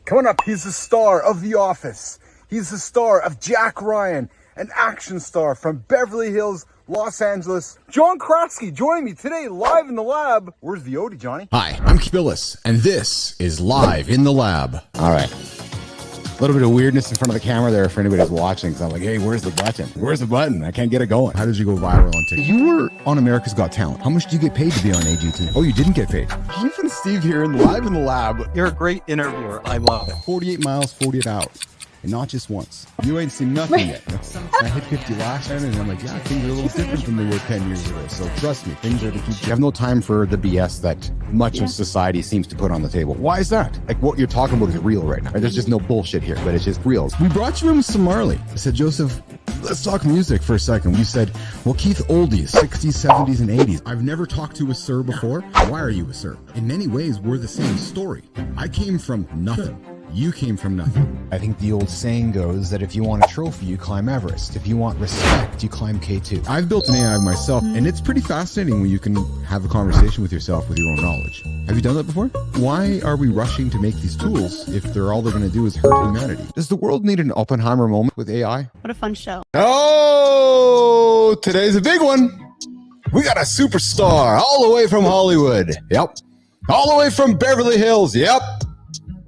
Coming up, he's the star of The Office. He's the star of Jack Ryan, an action star from Beverly Hills, Los Angeles. John Kraski joining me today live in the lab. Where's the Odie, Johnny? Hi, I'm Bilous, and this is Live in the Lab. All right. A little bit of weirdness in front of the camera there for anybody who's watching, because I'm like, hey, where's the button? Where's the button? I can't get it going. How did you go viral on TikTok? You were on America's Got Talent. How much did you get paid to be on AGT? Oh, you didn't get paid. Keith and Steve here in Live in the Lab. You're a great interviewer. I love it. 48 miles, 48 hours. And not just once. You ain't seen nothing yet. I hit 50 last time, and I'm like, yeah, things are a little different than they were 10 years ago. So trust me, things are to keep. You have no time for the BS that much of society seems to put on the table. Why is that? Like, what you're talking about is real right now. There's just no bullshit here, but it's just real. We brought you in with some Marley. I said, Joseph, let's talk music for a second. You said, well, Keith, oldies, 60s, 70s, and 80s. I've never talked to a sir before. Why are you a sir? In many ways, we're the same story. I came from nothing. You came from nothing. I think the old saying goes that if you want a trophy, you climb Everest. If you want respect, you climb K2. I've built an AI myself, and it's pretty fascinating when you can have a conversation with yourself with your own knowledge. Have you done that before? Why are we rushing to make these tools if all they're going to do is hurt humanity? Does the world need an Oppenheimer moment with AI? What a fun show. Oh, today's a big one. We got a superstar all the way from Hollywood. Yep. All the way from Beverly Hills. Yep.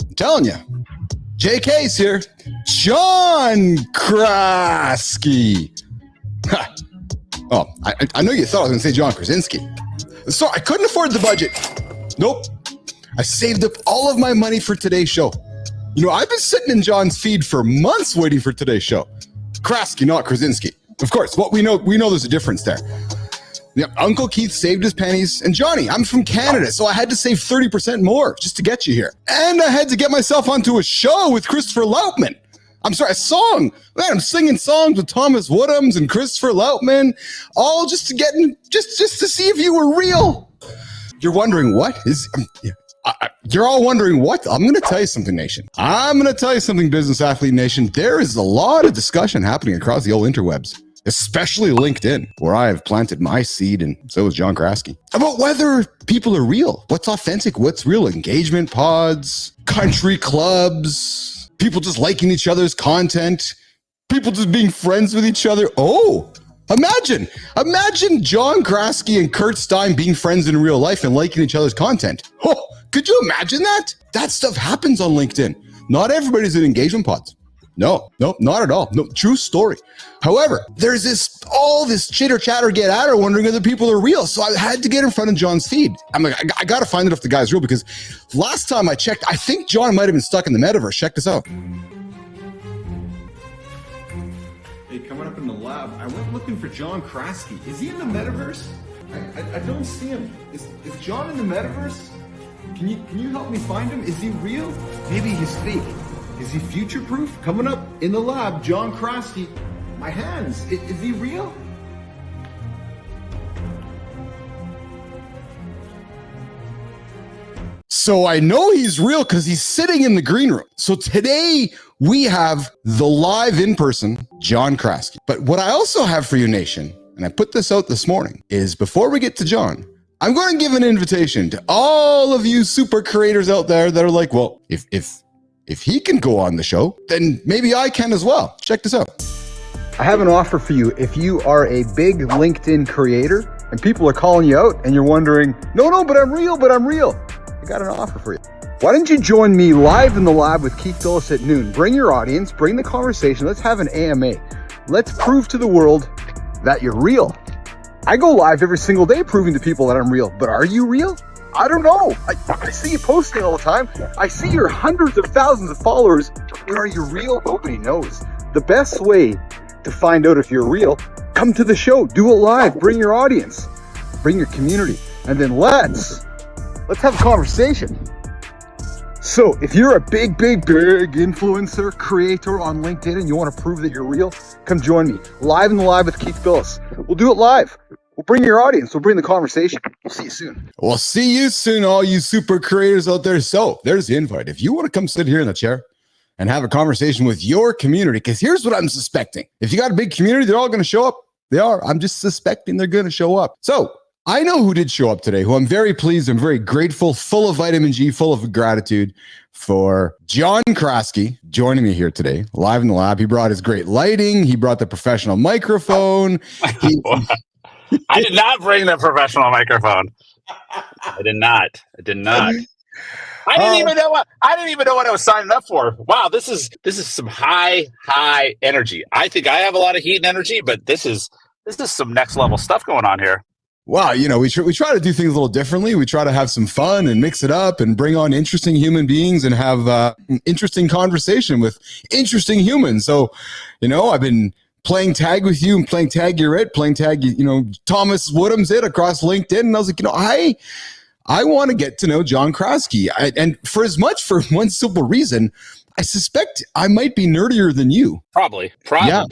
I'm telling you. JK's here. John Kraski. Oh, I know you thought I was going to say John Krasinski. So I couldn't afford the budget. Nope. I saved up all of my money for today's show. You know, I've been sitting in John's feed for months waiting for today's show. Kraski, not Krasinski. Of course, what we know there's a difference there. Yeah, Uncle Keith saved his pennies. And Johnny, I'm from Canada, so I had to save 30% more just to get you here. And I had to get myself onto a show with Christopher Lautman. I'm sorry, a song. Man, I'm singing songs with Thomas Woodhams and Christopher Lautman, all just to get in, just to see if you were real. You're wondering what is... you're all wondering what? I'm going to tell you something, Nation. I'm going to tell you something, Business Athlete Nation. There is a lot of discussion happening across the old interwebs, especially LinkedIn, where I have planted my seed, and so is John Kraski, about whether people are real. What's authentic? What's real? Engagement pods, country clubs, people just liking each other's content, people just being friends with each other. Oh, imagine John Kraski and Kurt Stein being friends in real life and liking each other's content. Oh, could you imagine that? That stuff happens on LinkedIn. Not everybody's in engagement pods. No, not at all. No, true story. However, there's all this chitter chatter get at her wondering whether people are real. So I had to get in front of John's feed. I'm like, I got to find out if the guy's real, because last time I checked, I think John might have been stuck in the metaverse. Check this out. Hey, coming up in the lab, I went looking for John Kraski. Is he in the metaverse? I don't see him. Is John in the metaverse? Can you help me find him? Is he real? Maybe he's fake. Is he future-proof? Coming up in the lab, John Kraski. My hands, is he real? So I know he's real because he's sitting in the green room. So today we have the live in-person John Kraski. But what I also have for you, Nation, and I put this out this morning, is before we get to John, I'm going to give an invitation to all of you super creators out there that are like, well, if he can go on the show, then maybe I can as well. Check this out. I have an offer for you. If you are a big LinkedIn creator and people are calling you out and you're wondering, no, but I'm real. I got an offer for you. Why don't you join me live in the lab with Keith Bilous at noon? Bring your audience, bring the conversation. Let's have an AMA. Let's prove to the world that you're real. I go live every single day proving to people that I'm real, but are you real? I don't know. I see you posting all the time. I see your hundreds of thousands of followers. But are you real? Nobody knows. The best way to find out if you're real, come to the show, do it live, bring your audience, bring your community, and then let's have a conversation. So if you're a big influencer, creator on LinkedIn and you want to prove that you're real, come join me live in the live with Keith Bilous. We'll do it live. We'll bring your audience. We'll bring the conversation. We'll see you soon. We'll see you soon, all you super creators out there. So there's the invite. If you want to come sit here in the chair and have a conversation with your community, because here's what I'm suspecting. If you got a big community, they're all going to show up. They are. I'm just suspecting they're going to show up. So I know who did show up today, who I'm very pleased, I'm very grateful, full of vitamin G, full of gratitude for John Kraski joining me here today, live in the lab. He brought his great lighting. He brought the professional microphone. I did not bring the professional microphone. I did not. I didn't even know what I was signing up for. Wow, this is some high energy. I think I have a lot of heat and energy, but this is some next level stuff going on here. Wow, we try to do things a little differently. We try to have some fun and mix it up and bring on interesting human beings and have an interesting conversation with interesting humans. So, I've been playing tag with you and playing tag you're it, playing tag, Thomas Woodham's it across LinkedIn. And I was like, I want to get to know John Kraski. And for one simple reason, I suspect I might be nerdier than you. Probably. Yeah.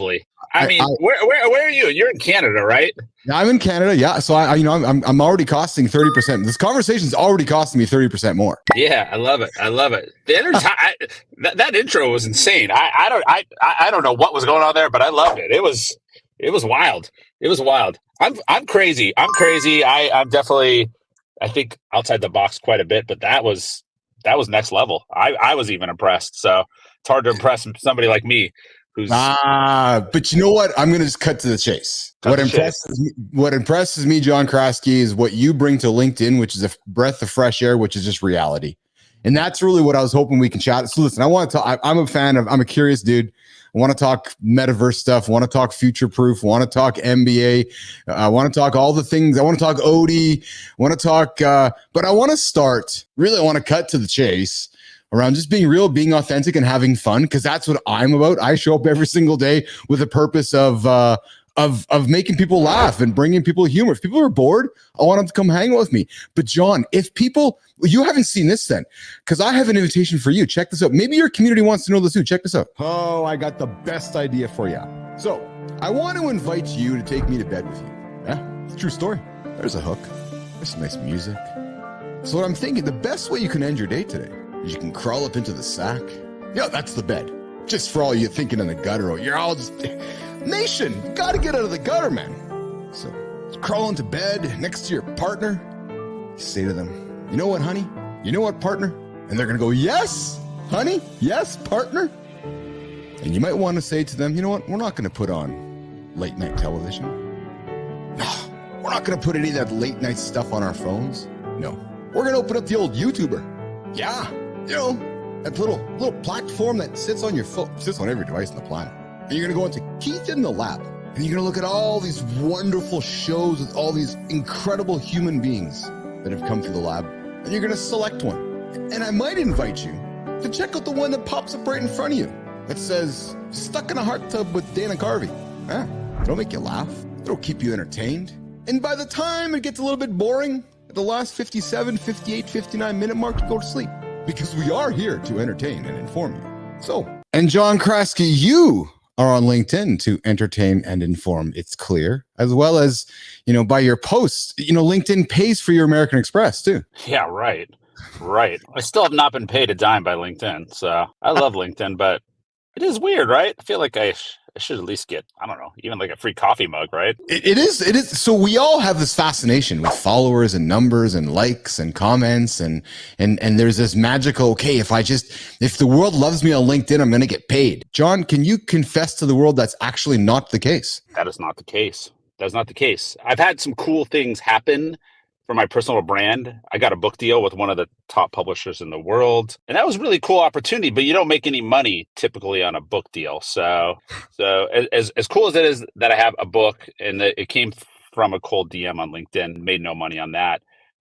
I mean, where are you? You're in Canada, right? I'm in Canada. Yeah. So I'm already costing 30%. This conversation's already costing me 30% more. Yeah. I love it. The energy, that intro was insane. I don't know what was going on there, but I loved it. It was wild. It was wild. I'm crazy. I'm definitely, I think outside the box quite a bit, but that was next level. I was even impressed. So it's hard to impress somebody like me. But you know what? I'm going to just cut to the chase. What impresses me, John Kraski, is what you bring to LinkedIn, which is a breath of fresh air, which is just reality. And that's really what I was hoping we can chat. So listen, I'm a curious dude. I want to talk metaverse stuff. I want to talk future proof. I want to talk MBA. I want to talk all the things. I want to talk OD. I want to talk, but I want to cut to the chase around just being real, being authentic, and having fun, because that's what I'm about. I show up every single day with a purpose of making people laugh and bringing people humor. If people are bored, I want them to come hang out with me. But John, you haven't seen this then, because I have an invitation for you. Check this out. Maybe your community wants to know this too. Check this out. Oh, I got the best idea for you. So I want to invite you to take me to bed with you. Yeah, it's a true story. There's a hook. There's some nice music. So what I'm thinking, the best way you can end your day today, you can crawl up into the sack. Yeah, that's the bed. Just for all you thinking in the gutter. You're all just... Nation, gotta get out of the gutter, man. So, crawl into bed next to your partner. You say to them, you know what, honey? You know what, partner? And they're gonna go, yes, honey? Yes, partner? And you might want to say to them, you know what? We're not gonna put on late night television. No, we're not gonna put any of that late night stuff on our phones. No, we're gonna open up the old YouTuber. Yeah. That little platform that sits on your phone, sits on every device on the planet. And you're going to go into Keith in the lab, and you're going to look at all these wonderful shows with all these incredible human beings that have come through the lab, and you're going to select one. And I might invite you to check out the one that pops up right in front of you that says, Stuck in a Hot Tub with Dana Carvey. It'll make you laugh. It'll keep you entertained. And by the time it gets a little bit boring, at the last 57, 58, 59 minute mark, you go to sleep. Because we are here to entertain and inform you. So, and John Kraski, you are on LinkedIn to entertain and inform. It's clear, as well as, by your posts, LinkedIn pays for your American Express too. Yeah, right. I still have not been paid a dime by LinkedIn. So I love LinkedIn, but it is weird, right? I feel like I should at least get, I don't know, even like a free coffee mug, right? It is. So we all have this fascination with followers and numbers and likes and comments and there's this magical, okay, if the world loves me on LinkedIn, I'm going to get paid. John, can you confess to the world that's actually not the case? That is not the case. I've had some cool things happen for my personal brand. I got a book deal with one of the top publishers in the world. And that was a really cool opportunity, but you don't make any money typically on a book deal. So as cool as it is that I have a book and it came from a cold DM on LinkedIn, made no money on that.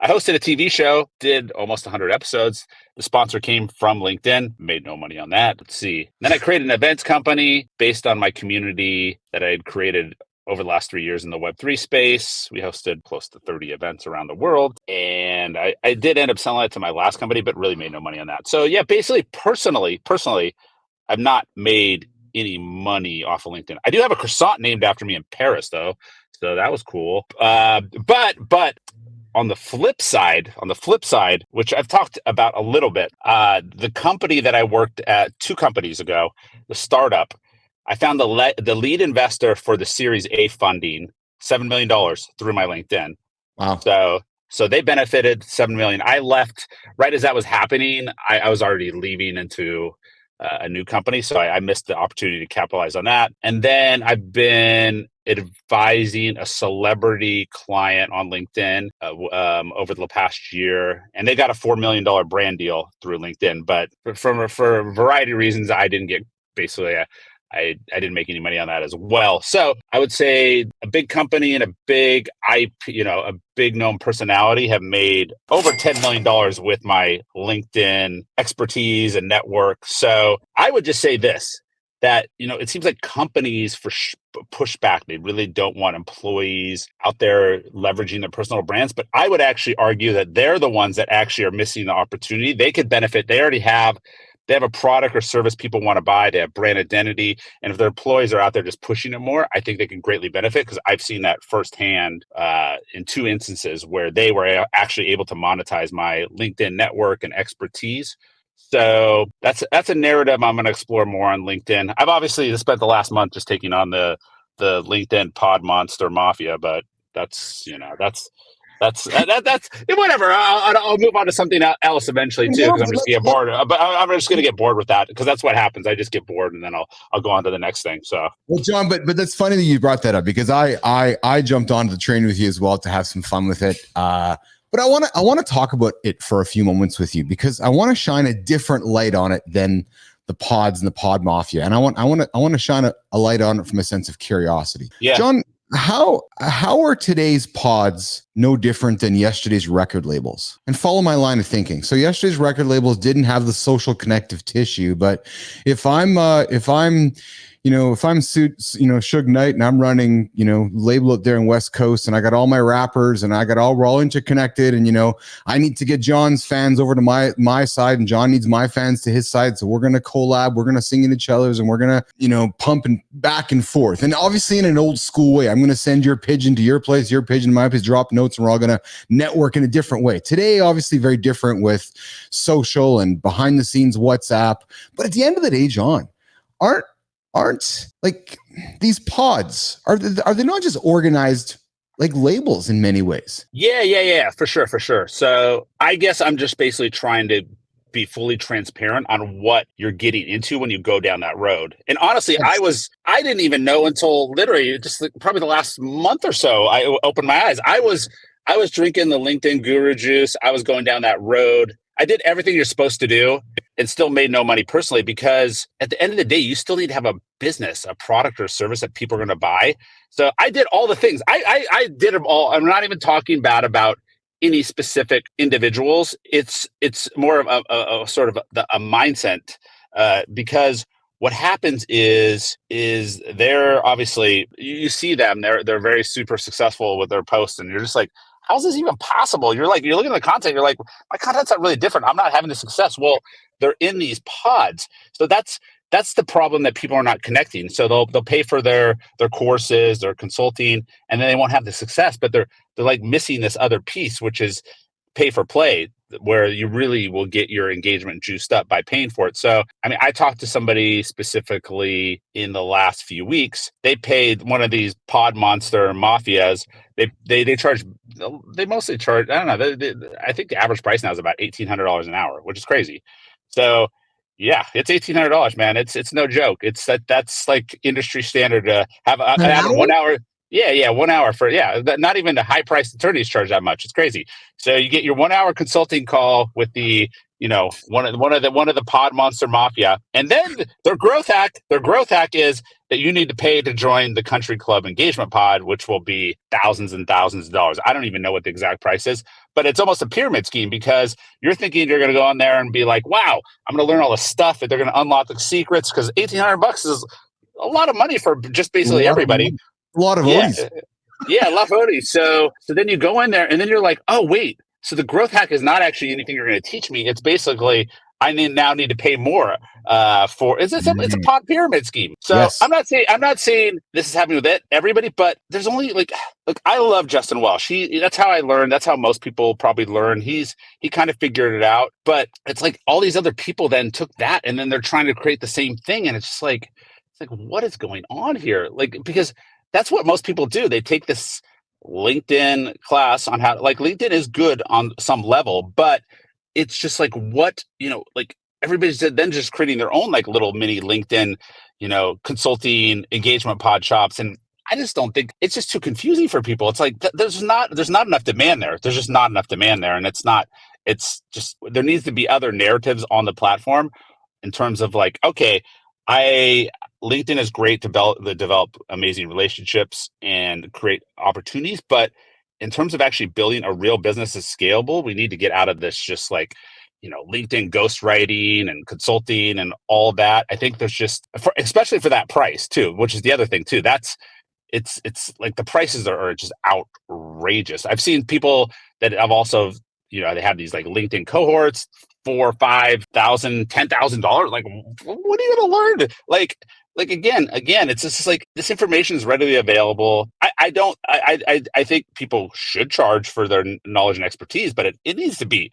I hosted a TV show, did almost 100 episodes. The sponsor came from LinkedIn, made no money on that. Let's see. Then I created an events company based on my community that I had created over the last 3 years in the Web3 space. We hosted close to 30 events around the world. And I did end up selling it to my last company, but really made no money on that. So yeah, basically, personally, I've not made any money off of LinkedIn. I do have a croissant named after me in Paris, though. So that was cool. But on the flip side, which I've talked about a little bit, the company that I worked at 2 companies ago, the startup, I found the lead investor for the Series A funding, $7 million through my LinkedIn. Wow. So they benefited 7 million. I left right as that was happening. I was already leaving into a new company, so I missed the opportunity to capitalize on that. And then I've been advising a celebrity client on LinkedIn over the past year, and they got a $4 million brand deal through LinkedIn. But for a variety of reasons, I didn't get basically. I didn't make any money on that as well. So I would say a big company and a big a big known personality have made over $10 million with my LinkedIn expertise and network. So I would just say this, that, it seems like companies push back. They really don't want employees out there leveraging their personal brands. But I would actually argue that they're the ones that actually are missing the opportunity. They could benefit. They already have a product or service people want to buy. They have brand identity. And if their employees are out there just pushing it more, I think they can greatly benefit, because I've seen that firsthand in 2 instances where they were actually able to monetize my LinkedIn network and expertise. So that's a narrative I'm going to explore more on LinkedIn. I've obviously spent the last month just taking on the LinkedIn pod monster mafia, but that's whatever. I'll move on to something else eventually too, because I'm just gonna get bored. But I'm just gonna get bored with that, because that's what happens. I just get bored, and then I'll go on to the next thing. So, well, John, but that's funny that you brought that up, because I jumped onto the train with you as well to have some fun with it. But I want to talk about it for a few moments with you, because I want to shine a different light on it than the pods and the pod mafia, and I want to shine a light on it from a sense of curiosity. Yeah, John. How are today's pods no different than yesterday's record labels? And follow my line of thinking. So yesterday's record labels didn't have the social connective tissue, but if I'm Suge Knight and I'm running, label up there in West Coast, and I got all my rappers and we're all interconnected, and, I need to get John's fans over to my side, and John needs my fans to his side. So we're going to collab, we're going to sing in each other's, and we're going to, pump and back and forth. And obviously in an old school way, I'm going to send your pigeon to your place, your pigeon to my place, drop notes, and we're all going to network in a different way. Today, obviously very different with social and behind the scenes WhatsApp. But at the end of the day, John, aren't like these pods, are they not just organized like labels in many ways? Yeah, for sure. So I guess I'm just basically trying to be fully transparent on what you're getting into when you go down that road. And honestly, Yes. I didn't even know until literally just probably the last month or so I opened my eyes. I was drinking the LinkedIn guru juice. I was going down that road. I did everything you're supposed to do and still made no money personally, because at the end of the day, you still need to have a business, a product or service that people are going to buy. So I did all the things. I did them all. I'm not even talking bad about any specific individuals. It's more of a sort of a mindset, because what happens is they're obviously, you see them, they're very super successful with their posts, and you're just like, how's this even possible? You're looking at the content, you're like, my content's not really different. I'm not having the success. Well, they're in these pods. So that's the problem, that people are not connecting. So they'll pay for their courses, their consulting, and then they won't have the success, but they're like missing this other piece, which is pay for play, where you really will get your engagement juiced up by paying for it. So, I mean, I talked to somebody specifically in the last few weeks. They paid one of these pod monster mafias. They charge. They mostly charge. I don't know. I think the average price now is about $1,800 an hour, which is crazy. So, yeah, it's $1,800, man. It's no joke. That's like industry standard to have a 1 hour. Yeah, 1 hour for not even the high priced attorneys charge that much. It's crazy. So you get your 1 hour consulting call with the one of the pod monster mafia, and then their growth hack is that you need to pay to join the country club engagement pod, which will be thousands and thousands of dollars. I don't even know what the exact price is, but it's almost a pyramid scheme, because you're thinking you're going to go on there and be like, wow, I'm going to learn all the stuff that they're going to unlock the secrets, because $1,800 is a lot of money for just basically everybody. A lot of Yeah, Odies. yeah, La Fodi. So then you go in there, and then you're like, oh wait, so the growth hack is not actually anything you're going to teach me. It's basically I now need to pay more for. It's a pod pyramid scheme. So Yes. I'm not saying this is happening with everybody, but there's only like I love Justin Welsh. That's how I learned. That's how most people probably learn. He kind of figured it out, but it's like all these other people then took that, and then they're trying to create the same thing, and it's just like what is going on here? Like, because that's what most people do. They take this LinkedIn class on how, like, LinkedIn is good on some level, but it's just like, what, like, everybody's then just creating their own like little mini LinkedIn, consulting engagement pod shops. And I just don't think, it's just too confusing for people. It's like, there's not enough demand there. There's just not enough demand there. And it's just, there needs to be other narratives on the platform in terms of like, okay, LinkedIn is great to develop amazing relationships and create opportunities, but in terms of actually building a real business that's scalable, we need to get out of this just like, LinkedIn ghostwriting and consulting and all that. I think there's just, especially for that price too, which is the other thing too. It's like the prices are just outrageous. I've seen people that have also, they have these like LinkedIn cohorts, $4,000, $5,000, $10,000. Like, what are you going to learn? Like again, it's just like, this information is readily available. I think people should charge for their knowledge and expertise, but it needs to be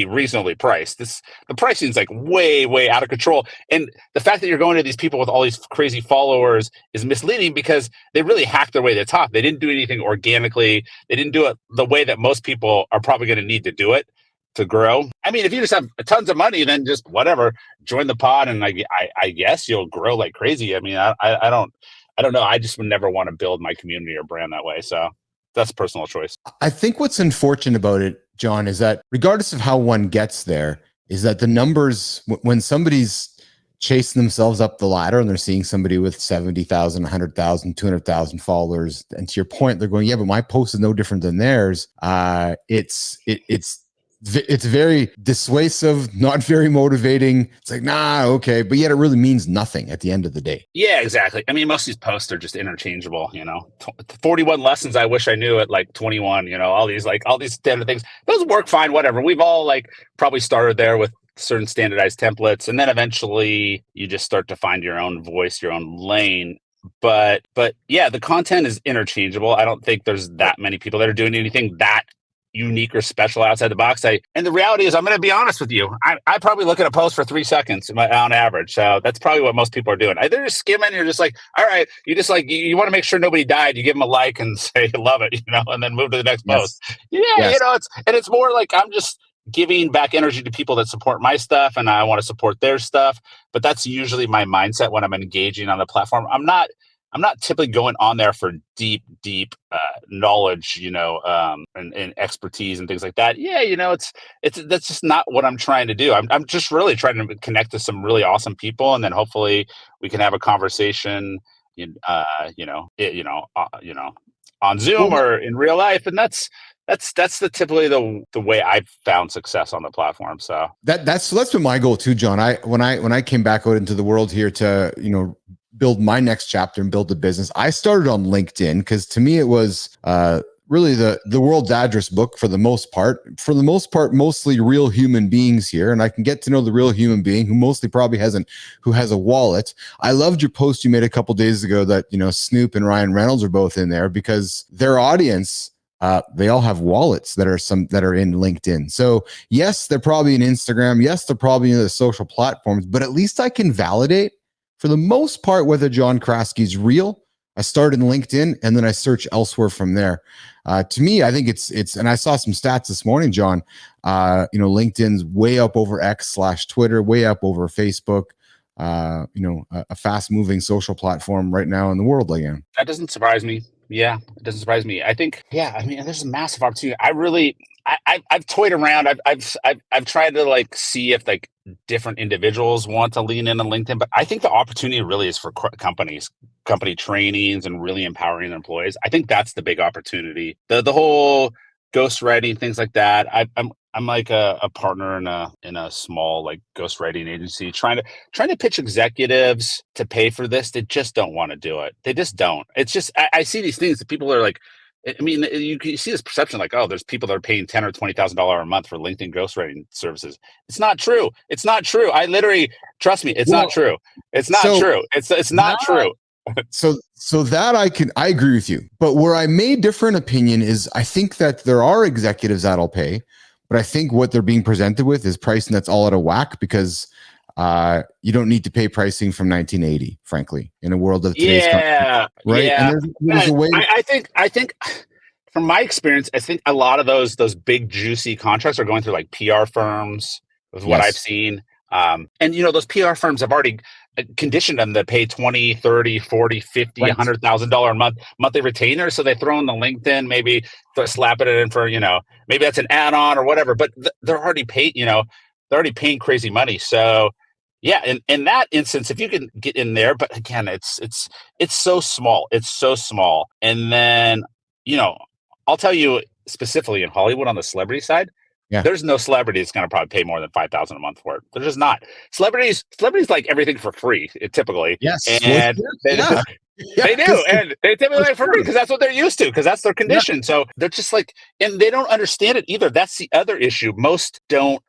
reasonably priced. The pricing is like way out of control. And the fact that you're going to these people with all these crazy followers is misleading because they really hacked their way to the top. They didn't do anything organically. They didn't do it the way that most people are probably going to need to do it to grow. I mean, if you just have tons of money, then just whatever, join the pod, and I guess you'll grow like crazy. I mean, I don't know. I just would never want to build my community or brand that way. So that's a personal choice. I think what's unfortunate about it, John, is that regardless of how one gets there, is that the numbers, when somebody's chasing themselves up the ladder and they're seeing somebody with 70,000, 100,000, 200,000 followers, and to your point, they're going, yeah, but my post is no different than theirs. It's very dissuasive, not very motivating. It's like, nah, okay. But yet it really means nothing at the end of the day. Yeah, exactly. I mean, most of these posts are just interchangeable, 41 lessons I wish I knew at like 21, all these standard things. Those work fine, whatever. We've all like probably started there with certain standardized templates. And then eventually you just start to find your own voice, your own lane. But yeah, the content is interchangeable. I don't think there's that many people that are doing anything that unique or special outside the box. And the reality is, I'm going to be honest with you, I probably look at a post for 3 seconds on average. So that's probably what most people are doing. They're just skimming. You're just like, all right, you just like, you want to make sure nobody died. You give them a like and say, love it, and then move to the next post. Yeah. Yes. It's more like, I'm just giving back energy to people that support my stuff and I want to support their stuff. But that's usually my mindset when I'm engaging on the platform. I'm not typically going on there for deep knowledge, and expertise and things like that. Yeah, that's just not what I'm trying to do. I'm just really trying to connect to some really awesome people, and then hopefully we can have a conversation, on Zoom or in real life, and that's typically the way I've found success on the platform. So that's been my goal too, John. When I came back out into the world here to build my next chapter and build the business, I started on LinkedIn because to me it was really the world's address book for the most part. For the most part, mostly real human beings here, and I can get to know the real human being who mostly probably has a wallet. I loved your post you made a couple days ago that Snoop and Ryan Reynolds are both in there because their audience, they all have wallets that are in LinkedIn. So yes, they're probably in Instagram. Yes, they're probably in the social platforms, but at least I can validate for the most part whether John Kraski is real. I start in LinkedIn and then I search elsewhere from there. To me, I think it's, and I saw some stats this morning, John, LinkedIn's way up over X/Twitter, way up over Facebook, a fast moving social platform right now in the world again. That doesn't surprise me. Yeah, it doesn't surprise me. I think, there's a massive opportunity. I've toyed around. I've tried to like see if like different individuals want to lean in on LinkedIn, but I think the opportunity really is for company trainings and really empowering their employees. I think that's the big opportunity. The whole ghostwriting, things like that. I'm like a partner in a small like ghostwriting agency trying to pitch executives to pay for this. They just don't want to do it. They just don't. It's just I see these things that people are like. I mean, you see this perception like, oh, there's people that are paying $10,000 or $20,000 a month for LinkedIn ghostwriting services. It's not true. It's not true. I literally, trust me, it's not true. It's not true. It's not true. So that I agree with you. But where I may differ in opinion is I think that there are executives that'll pay, but I think what they're being presented with is pricing that's all out of whack because you don't need to pay pricing from 1980, frankly, in a world of today's company, right? Yeah. And there's a way. I think from my experience, I think a lot of those big juicy contracts are going through like PR firms, with what I've seen. And those PR firms have already conditioned them to pay 20, 30, 40, 50, $100,000 a monthly retainer. So they throw in the LinkedIn, maybe slap it in for, maybe that's an add-on or whatever, but they're already paid, they're already paying crazy money. So yeah, in that instance, if you can get in there, but again, it's so small. It's so small. And then, I'll tell you specifically in Hollywood on the celebrity side, there's no celebrity that's going to probably pay more than $5,000 a month for it. They're just not. Celebrities like everything for free, typically. Yes, and they do, and they typically like for free because that's what they're used to, because that's their condition. So they're just like, and they don't understand it either. That's the other issue. Most don't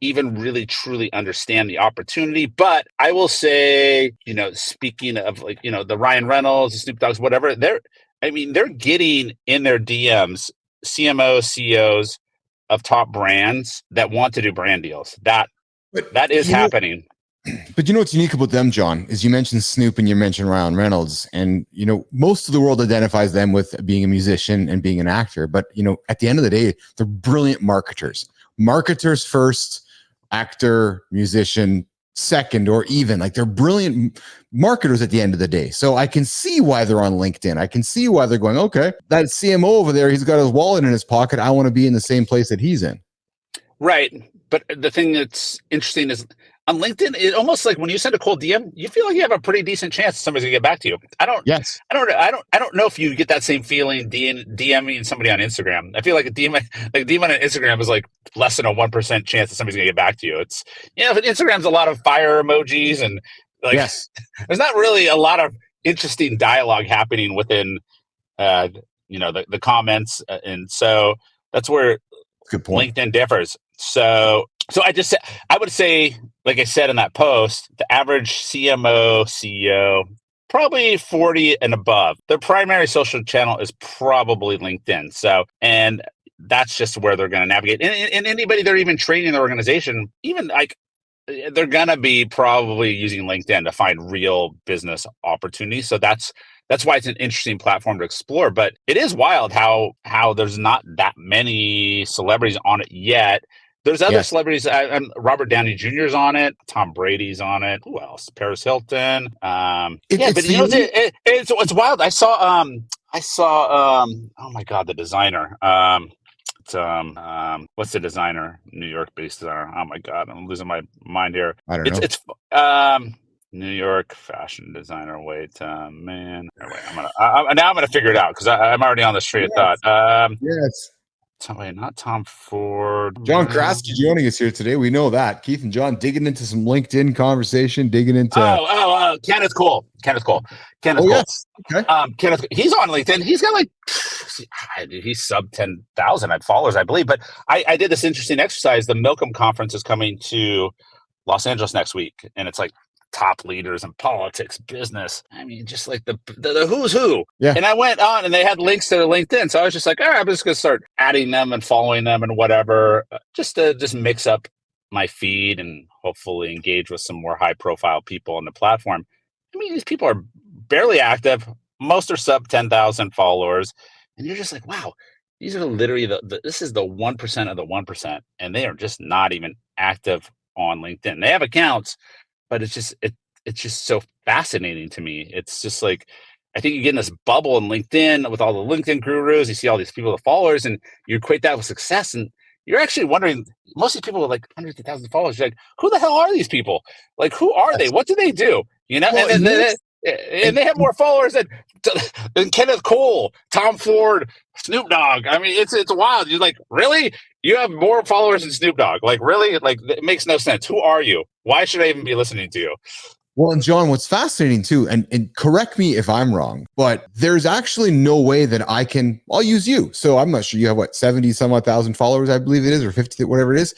even really truly understand the opportunity. But I will say, speaking of like, the Ryan Reynolds, the Snoop Dogg's, whatever, they're getting in their DMs CMOs, CEOs of top brands that want to do brand deals. That is happening. But what's unique about them, John, is you mentioned Snoop and you mentioned Ryan Reynolds, and most of the world identifies them with being a musician and being an actor. But at the end of the day, they're brilliant marketers. Marketers first, actor, musician second, or even like they're brilliant marketers at the end of the day. So I can see why they're on LinkedIn. I can see why they're going, okay, that CMO over there, he's got his wallet in his pocket. I want to be in the same place that he's in. Right. But the thing that's interesting is on LinkedIn, it almost like when you send a cold DM, you feel like you have a pretty decent chance somebody's gonna get back to you. I don't know if you get that same feeling DMing somebody on Instagram. I feel like a DM on Instagram is like less than a 1% chance that somebody's gonna get back to you. It's but Instagram's a lot of fire emojis and like there's not really a lot of interesting dialogue happening within the comments, and so that's where good point. LinkedIn differs. So I would say, like I said in that post, the average CMO, CEO, probably 40 and above. Their primary social channel is probably LinkedIn. So, and that's just where they're going to navigate. And anybody they're even training their organization, even like they're going to be probably using LinkedIn to find real business opportunities. So that's why it's an interesting platform to explore. But it is wild how there's not that many celebrities on it yet. There's other celebrities. Robert Downey Jr. is on it. Tom Brady's on it. Who else? Paris Hilton. It's wild. I saw. Oh my God, the designer. What's the designer? New York-based designer. Oh my God, I'm losing my mind here. I don't know. It's New York fashion designer. Wait, man. Wait, I'm gonna figure it out because I'm already on the street of thought. Not Tom Ford. John Kraski joining us here today. We know that. Keith and John digging into some LinkedIn conversation, digging into Kenneth Cole. Kenneth Cole. Yes. Okay. Kenneth, he's on LinkedIn. He's got like he's sub 10,000 followers, I believe. But I did this interesting exercise. The Milcom conference is coming to Los Angeles next week, and it's like top leaders in politics, business. I mean, just like the who's who. Yeah. And I went on and they had links to their LinkedIn. So I was just like, all right, I'm just going to start adding them and following them and whatever, just to mix up my feed and hopefully engage with some more high profile people on the platform. I mean, these people are barely active. Most are sub 10,000 followers. And you're just like, wow, these are literally this is the 1% of the 1%. And they are just not even active on LinkedIn. They have accounts, but it's just so fascinating to me. It's just like, I think you get in this bubble in LinkedIn with all the LinkedIn gurus. You see all these people with followers, and you equate that with success. And you're actually wondering, most of these people with like hundreds of thousands of followers, you're like, who the hell are these people? Like, who are they? What do they do? And they have more followers than Kenneth Cole, Tom Ford, Snoop Dogg. I mean, it's wild. You're like, really? You have more followers than Snoop Dogg? Like, really? Like, it makes no sense. Who are you? Why should I even be listening to you? Well, and John, what's fascinating too, and correct me if I'm wrong, but there's actually no way that I'll use you. So I'm not sure you have 70 some odd thousand followers, I believe it is, or 50, whatever it is.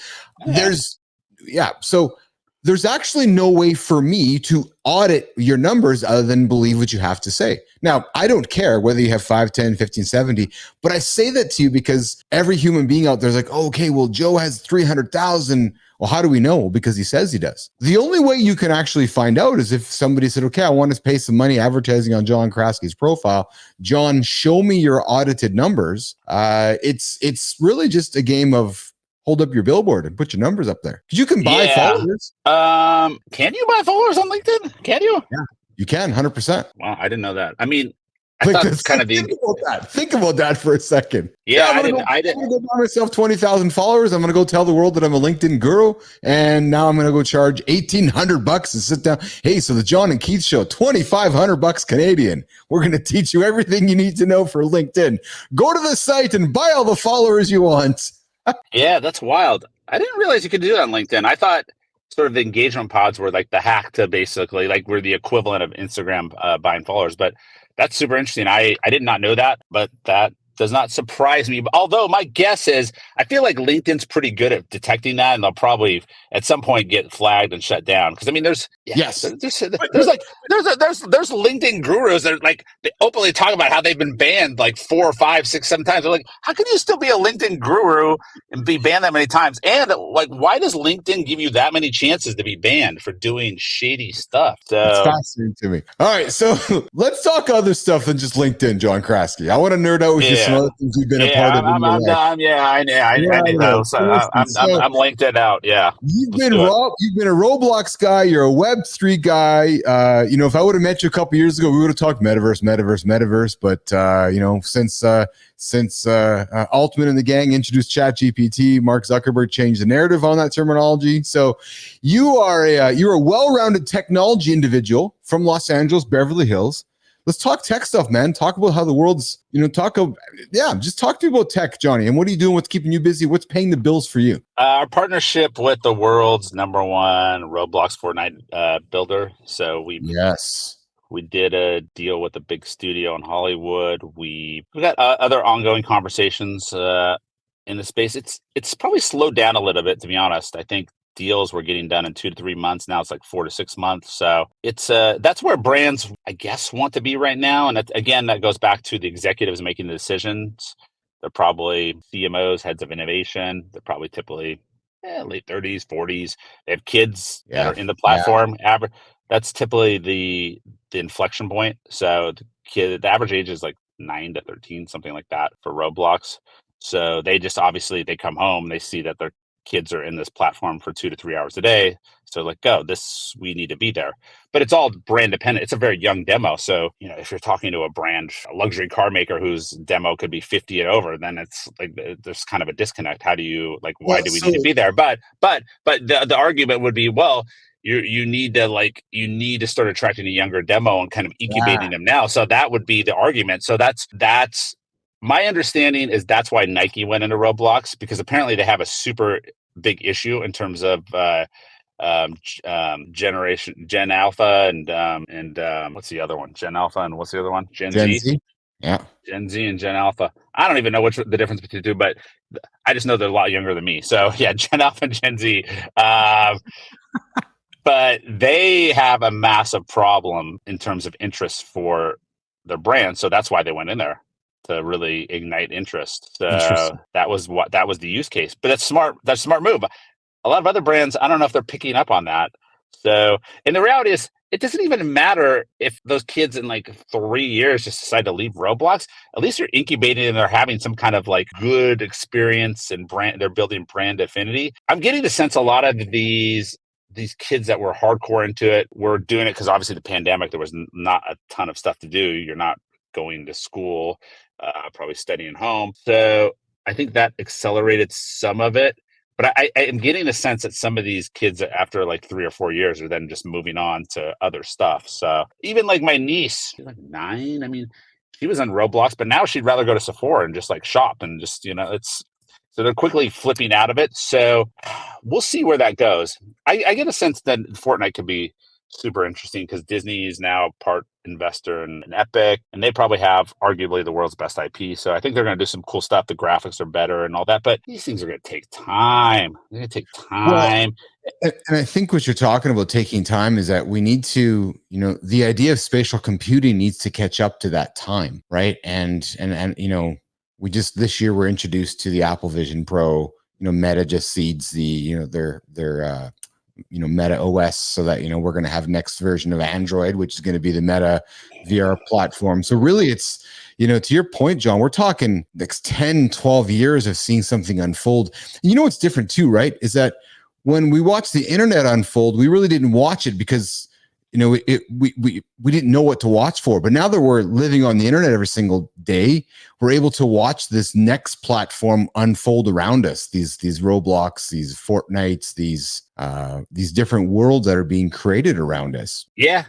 Yeah. So there's actually no way for me to audit your numbers other than believe what you have to say. Now, I don't care whether you have 5, 10, 15, 70, but I say that to you because every human being out there is like, oh, okay, well, Joe has 300,000 Well, how do we know? Well, because he says he does. The only way you can actually find out is if somebody said, okay, I want to pay some money advertising on John Kraski's profile. John, show me your audited numbers. It's really just a game of hold up your billboard and put your numbers up there. Because you can buy followers. Can you buy followers on LinkedIn? Can you? Yeah, you can, 100%. Wow, I didn't know that. I mean, I thought kind of think about that for a second. Yeah, I'm gonna go buy myself 20,000 followers. I'm gonna go tell the world that I'm a LinkedIn guru, and now I'm gonna go charge $1,800 to sit down. Hey, so the John and Keith show, $2,500 Canadian. We're gonna teach you everything you need to know for LinkedIn. Go to the site and buy all the followers you want. Yeah, that's wild. I didn't realize you could do that on LinkedIn. I thought sort of the engagement pods were like the hack to basically like we're the equivalent of Instagram buying followers, but that's super interesting. I did not know that, but that does not surprise me. Although my guess is, I feel like LinkedIn's pretty good at detecting that, and they'll probably at some point get flagged and shut down. Because I mean, there's LinkedIn gurus that are like they openly talk about how they've been banned like 4 or 5, 6, 7 times. They're like, how can you still be a LinkedIn guru and be banned that many times? And like, why does LinkedIn give you that many chances to be banned for doing shady stuff? So it's fascinating to me. All right, so let's talk other stuff than just LinkedIn, John Kraski. I want to nerd out with you some other things you've been a part of. I know. So I'm LinkedIn out. Yeah, you've been a Roblox guy. You're a Web3 guy. If I would have met you a couple years ago, we would have talked metaverse. But since Altman and the gang introduced ChatGPT, Mark Zuckerberg changed the narrative on that terminology. So you're a well-rounded technology individual from Los Angeles, Beverly Hills. Let's talk tech stuff, man. Talk about how the world's, just talk to me about tech, Johnny. And what are you doing? What's keeping you busy? What's paying the bills for you? Our partnership with the world's #1 Roblox Fortnite builder. So we did a deal with a big studio in Hollywood. We got other ongoing conversations in the space. It's probably slowed down a little bit, to be honest. I think deals were getting done in 2 to 3 months. Now it's like 4 to 6 months. So it's that's where brands, I guess, want to be right now. And that goes back to the executives making the decisions. They're probably CMOs, heads of innovation. They're probably typically late 30s, 40s. They have kids that are in the platform. That's typically the inflection point. So the average age is like 9 to 13, something like that for Roblox. So they just obviously they come home, they see that their kids are in this platform for 2 to 3 hours a day. So like, we need to be there. But it's all brand dependent. It's a very young demo. So, if you're talking to a luxury car maker whose demo could be 50 and over, then it's like, there's kind of a disconnect. How do you why do we need to be there? But the argument would be, well, you need to start attracting a younger demo and kind of incubating them now. So that would be the argument. So that's my understanding is that's why Nike went into Roblox, because apparently they have a super big issue in terms of Gen Alpha and what's the other one? Gen Alpha and what's the other one? Gen Z? Yeah. Gen Z and Gen Alpha. I don't even know the difference between the two, but I just know they're a lot younger than me. So yeah, Gen Alpha and Gen Z. But they have a massive problem in terms of interest for their brand. So that's why they went in there, to really ignite interest. So that was the use case. But that's smart. That's a smart move. A lot of other brands, I don't know if they're picking up on that. So, and the reality is, it doesn't even matter if those kids in like 3 years just decide to leave Roblox. At least they're incubating and they're having some kind of like good experience and they're building brand affinity. I'm getting the sense a lot of these kids that were hardcore into it were doing it because obviously the pandemic, there was not a ton of stuff to do. You're not going to school, probably studying home. So I think that accelerated some of it. But I am getting a sense that some of these kids after like 3 or 4 years are then just moving on to other stuff. So even like my niece, she's like 9. I mean, she was on Roblox, but now she'd rather go to Sephora and just like shop and just, so they're quickly flipping out of it. So we'll see where that goes. I get a sense that Fortnite could be super interesting because Disney is now part investor in Epic, and they probably have arguably the world's best IP. So I think they're going to do some cool stuff. The graphics are better and all that, but these things are going to take time. They're going to take time. Well, and I think what you're talking about taking time is that we need to, the idea of spatial computing needs to catch up to that time, right? And we just this year we're introduced to the Apple Vision Pro. Meta just seeds the, their Meta OS, so that, we're going to have next version of Android, which is going to be the Meta VR platform. So really it's, to your point, John, we're talking next 10, 12 years of seeing something unfold. And what's different too, right? Is that when we watched the internet unfold, we really didn't watch it because we didn't know what to watch for. But now that we're living on the internet every single day, we're able to watch this next platform unfold around us. These Roblox, these Fortnites, these different worlds that are being created around us. Yeah.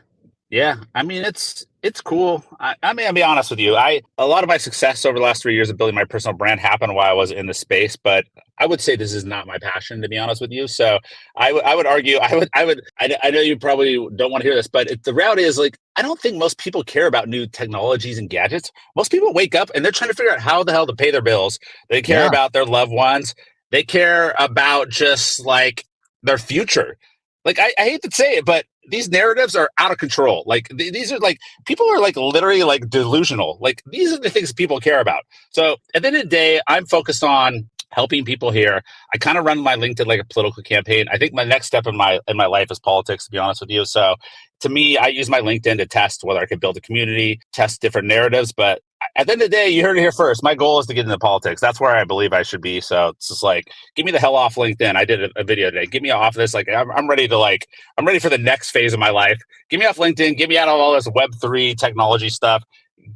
I mean, it's cool. I mean, I'll be honest with you. A lot of my success over the last 3 years of building my personal brand happened while I was in the space, but I would say this is not my passion, to be honest with you. So I would argue, I know you probably don't want to hear this, but the reality is, like, I don't think most people care about new technologies and gadgets. Most people wake up and they're trying to figure out how the hell to pay their bills. They care about their loved ones. They care about just like their future. Like, I hate to say it, but these narratives are out of control. Like, these are like, people are like literally like delusional. Like, these are the things people care about. So at the end of the day, I'm focused on helping people here. I kind of run my LinkedIn like a political campaign. I think my next step in my life is politics, to be honest with you. So to me, I use my LinkedIn to test whether I could build a community, test different narratives. But at the end of the day, you heard it here first. My goal is to get into politics. That's where I believe I should be. So it's just like, get me the hell off LinkedIn. I did a video today. Get me off this. Like, I'm ready for the next phase of my life. Get me off LinkedIn. Get me out of all this Web3 technology stuff.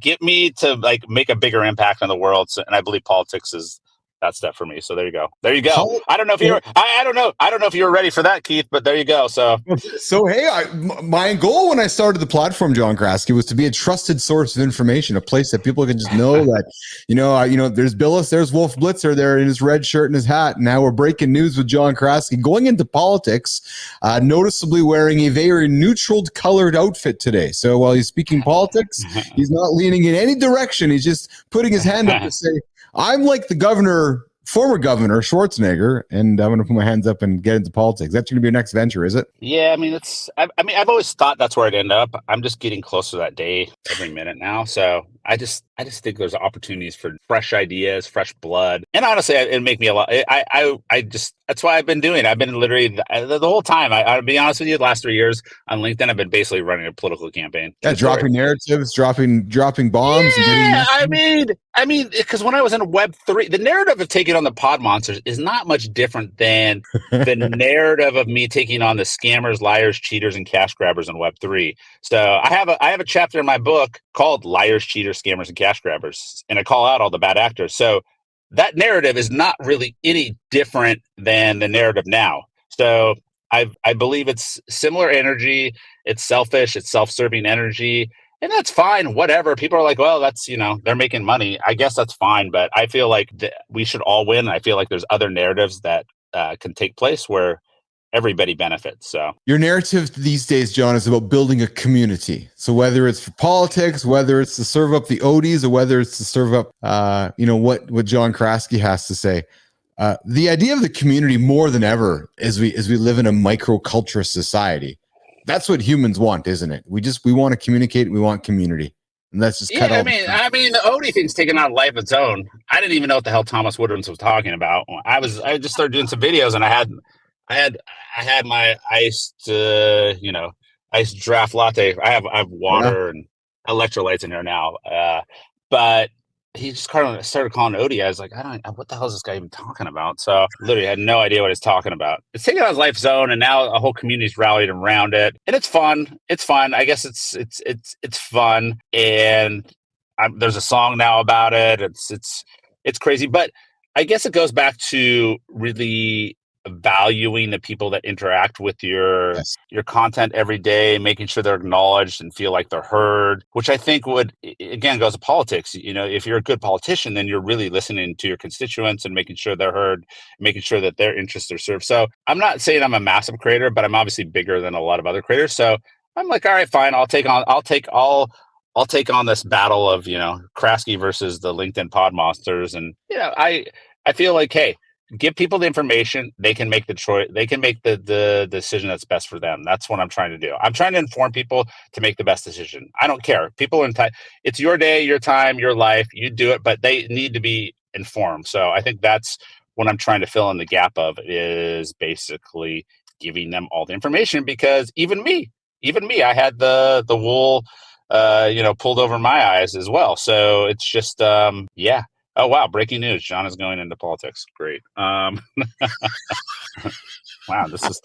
Get me to like make a bigger impact on the world. So, and I believe politics is that step for me. So there you go. I don't know if you were, I don't know if you were ready for that, Keith, but there you go. So hey, my goal when I started the platform, John Kraski, was to be a trusted source of information, a place that people can just know that, there's Bilous, there's Wolf Blitzer there in his red shirt and his hat. Now we're breaking news with John Kraski going into politics, noticeably wearing a very neutral colored outfit today. So while he's speaking politics, he's not leaning in any direction. He's just putting his hand up to say, I'm like the former governor Schwarzenegger, and I'm going to put my hands up and get into politics. That's going to be your next venture, is it? Yeah, I mean, I've always thought that's where I'd end up. I'm just getting closer to that day every minute now. So I just think there's opportunities for fresh ideas, fresh blood, and honestly, it'd make me a lot. That's why I've been doing it. I've been literally the whole time. I'll be honest with you, the last 3 years on LinkedIn, I've been basically running a political campaign. Yeah, dropping narratives, dropping bombs. Yeah, I mean, because when I was in Web3, the narrative of taking on the pod monsters is not much different than the narrative of me taking on the scammers, liars, cheaters, and cash grabbers in Web3. So I have a chapter in my book called Liars, Cheaters, Scammers, and Cash Grabbers, and I call out all the bad actors. So that narrative is not really any different than the narrative now. So I believe it's similar energy. It's selfish. It's self-serving energy. And that's fine, whatever. People are like, well, that's, they're making money. I guess that's fine. But I feel like we should all win. I feel like there's other narratives that can take place where everybody benefits. So your narrative these days, John, is about building a community. So whether it's for politics, whether it's to serve up the Odies, or whether it's to serve up, what John Kraski has to say. The idea of the community more than ever as we live in a microculture society. That's what humans want, isn't it? We want to communicate. We want community. And that's just I mean, the Odie thing's taken on life of its own. I didn't even know what the hell Thomas Woodruns was talking about. I just started doing some videos, and I had my iced draft latte. I have water and electrolytes in there now. But he just kind of started calling Odie. I was like, what the hell is this guy even talking about? So literally had no idea what he's talking about. It's taken on his life zone, and now a whole community's rallied around it, and it's fun. It's fun. I guess it's fun, and there's a song now about it. It's crazy, but I guess it goes back to really valuing the people that interact with your content every day, making sure they're acknowledged and feel like they're heard, which I think would, again, goes to politics. If you're a good politician, then you're really listening to your constituents and making sure they're heard, making sure that their interests are served. So I'm not saying I'm a massive creator, but I'm obviously bigger than a lot of other creators. So I'm like, all right, fine. I'll take on this battle of, Kraski versus the LinkedIn pod monsters. And, I feel like, hey, give people the information. They can make the choice. They can make the decision that's best for them. That's what I'm trying to do. I'm trying to inform people to make the best decision. I don't care. People in time. It's your day, your time, your life. You do it, but they need to be informed. So I think that's what I'm trying to fill in the gap of is basically giving them all the information, because even me, I had the wool, pulled over my eyes as well. So it's just, yeah. Oh, wow. Breaking news. John is going into politics. Great. Wow, this is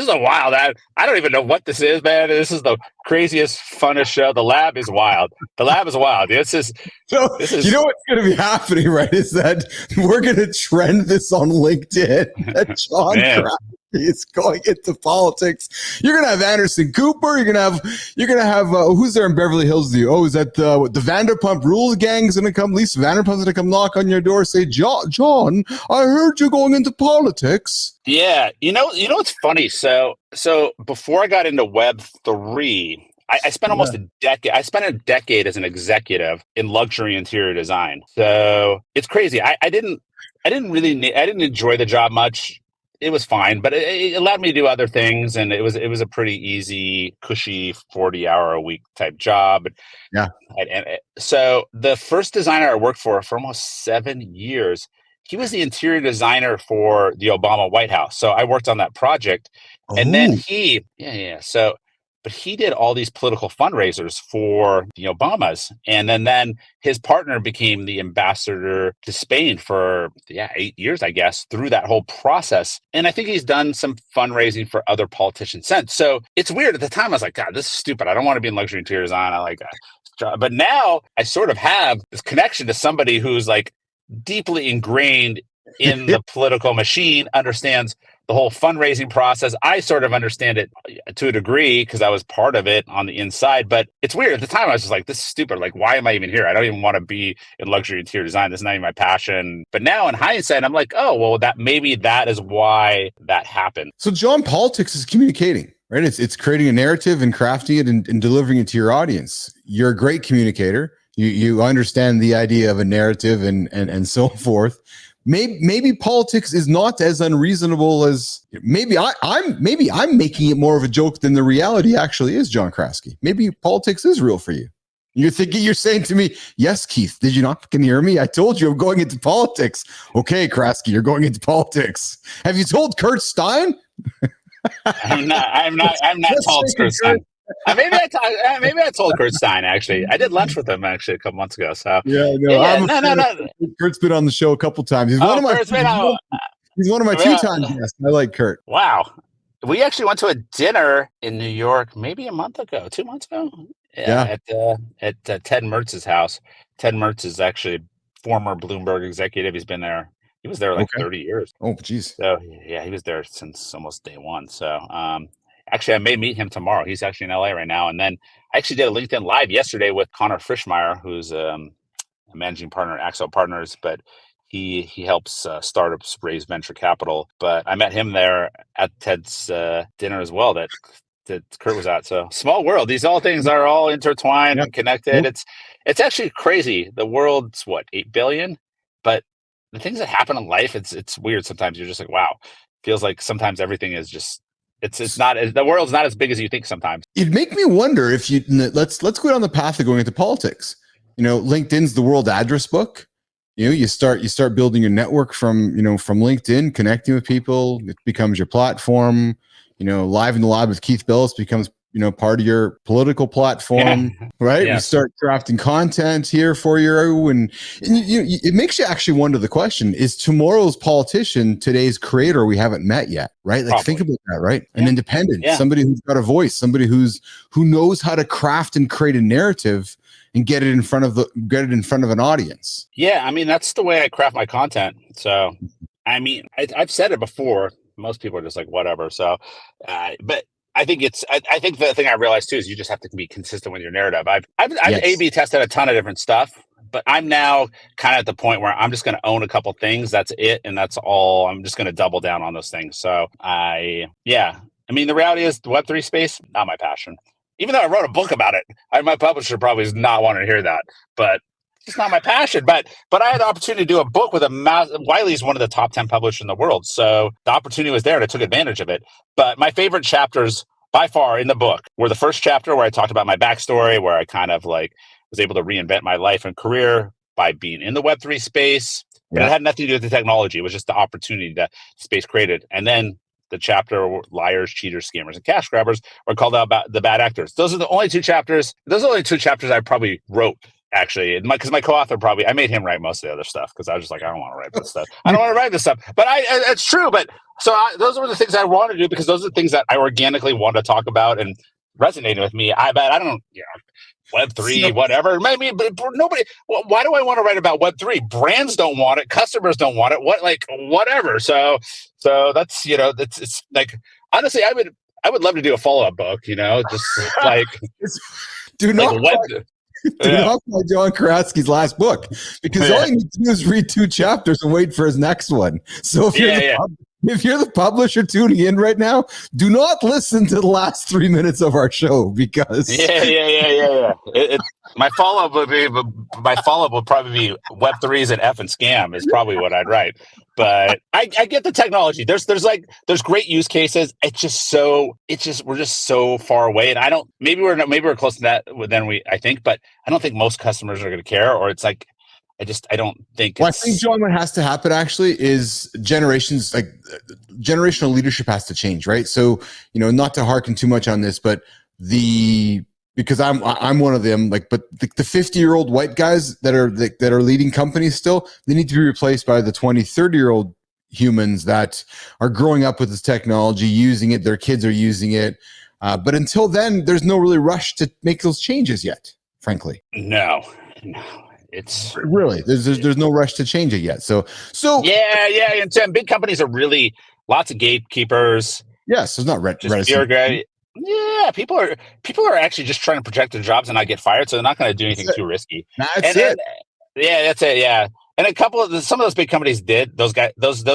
a wild. I don't even know what this is, man. This is the craziest, funnest show. The lab is wild. The lab is wild. So, you know what's going to be happening, right? Is that we're going to trend this on LinkedIn. That John Kraski is going into politics. You're going to have Anderson Cooper. You're going to have who's there in Beverly Hills? Is that the Vanderpump Rules gang is going to come? Lisa Vanderpump's going to come knock on your door, say, John, I heard you're going into politics. Yeah, you know what's funny? So before I got into Web3, I spent almost a decade. I spent a decade as an executive in luxury interior design. So it's crazy. I didn't enjoy the job much. It was fine, but it allowed me to do other things, and it was a pretty easy, cushy 40-hour-a-week type job. Yeah. And so the first designer I worked for almost 7 years, he was the interior designer for the Obama White House. So I worked on that project, and then but he did all these political fundraisers for the Obamas. And then his partner became the ambassador to Spain for 8 years, I guess, through that whole process. And I think he's done some fundraising for other politicians since. So it's weird. At the time, I was like, God, this is stupid. I don't want to be in luxury interior design. I like that. But now I sort of have this connection to somebody who's like deeply ingrained in the political machine, understands the whole fundraising process. I sort of understand it to a degree because I was part of it on the inside, but it's weird. At the time, I was just like, this is stupid. Like, why am I even here? I don't even want to be in luxury interior design. This is not even my passion. But now in hindsight, I'm like, oh, well, that is why that happened. So John, politics is communicating, right? It's creating a narrative and crafting it and delivering it to your audience. You're a great communicator. You understand the idea of a narrative and so forth. Maybe politics is not as unreasonable as maybe I'm making it more of a joke than the reality actually is, John Kraski. Maybe politics is real for you. You're saying to me, yes, Keith, did you not fucking hear me? I told you I'm going into politics. Okay, Kraski, you're going into politics. Have you told Kurt Stein? I'm not told Kurt Stein. Maybe I told Kurt Stein, actually. I did lunch with him actually a couple months ago. So no. Kurt's been on the show a couple times. He's one of my two-time guests. I like Kurt. Wow. We actually went to a dinner in New York maybe 2 months ago. At Ted Mertz's house. Ted Mertz is actually a former Bloomberg executive. He was there like 30 years. Oh, geez. So yeah, he was there since almost day one. So actually, I may meet him tomorrow. He's actually in LA right now. And then I actually did a LinkedIn Live yesterday with Connor Frischmeyer, who's a managing partner at Axel Partners, but he helps startups raise venture capital. But I met him there at Ted's dinner as well that Kurt was at. So small world. These all things are all intertwined and connected. Yep. It's actually crazy. The world's 8 billion, but the things that happen in life, it's weird. Sometimes you're just like, wow. Feels like sometimes everything is just. It's not, the world's not as big as you think sometimes. It'd make me wonder if let's go down the path of going into politics. LinkedIn's the world address book. You start building your network from LinkedIn, connecting with people. It becomes your platform. Live in the Lab with Keith Bilous becomes part of your political platform, right? Yeah. You start drafting content here for you, and it makes you actually wonder the question: is tomorrow's politician today's creator we haven't met yet? Right? Like, think about that, right? Yeah. An independent, somebody who's got a voice, somebody who knows how to craft and create a narrative and get it in front of an audience. Yeah, I mean, that's the way I craft my content. So, I mean, I've said it before. Most people are just like, whatever. So, but I think the thing I realized too is you just have to be consistent with your narrative. I've A/B tested a ton of different stuff, but I'm now kind of at the point where I'm just going to own a couple things. That's it, and that's all. I'm just going to double down on those things. So I mean, the reality is the Web3 space, not my passion. Even though I wrote a book about it, my publisher probably is not wanting to hear that, but it's just not my passion. But I had the opportunity to do a book with Wiley's one of the top 10 publishers in the world. So the opportunity was there and I took advantage of it. But my favorite chapters by far in the book were the first chapter where I talked about my backstory, where I kind of was able to reinvent my life and career by being in the Web3 space, but it had nothing to do with the technology. It was just the opportunity that space created. And then the chapter liars, cheaters, scammers, and cash grabbers were called out about the bad actors. Those are the only two chapters. Those are the only two chapters I probably wrote, actually, because my co-author I made him write most of the other stuff because I was just like, I don't want to write this stuff. I don't want to write this stuff. But it's true. But those were the things I wanted to do because those are the things that I organically want to talk about and resonated with me. I don't, Web3, whatever. Maybe, but nobody. Why do I want to write about Web3? Brands don't want it. Customers don't want it. Whatever. So that's it's like, honestly, I would love to do a follow-up book. Just like do not buy John Kraski's last book because all you need to do is read 2 chapters and wait for his next one. So if you're the publisher tuning in right now, do not listen to the last 3 minutes of our show because my follow-up would probably be Web3s and F and scam is probably what I'd write. But I get the technology. There's great use cases. We're just so far away, and maybe we're close to that than I think, but I don't think most customers are going to care, or it's like. I don't think. Well, I think, John, what has to happen actually is generational leadership has to change, right? So, not to hearken too much on this, but because I'm one of them, but the 50-year-old white guys that are leading companies still, they need to be replaced by the 20, 30-year-old humans that are growing up with this technology, using it, their kids are using it. But until then, there's no really rush to make those changes yet, frankly. No. It's really there's no rush to change it yet. So and big companies are really lots of gatekeepers. Yes, there's not reticent. Yeah, people are actually just trying to protect their jobs and not get fired, so they're not going to do anything too risky. That's it. That's it. Yeah. And some of those big companies did. Those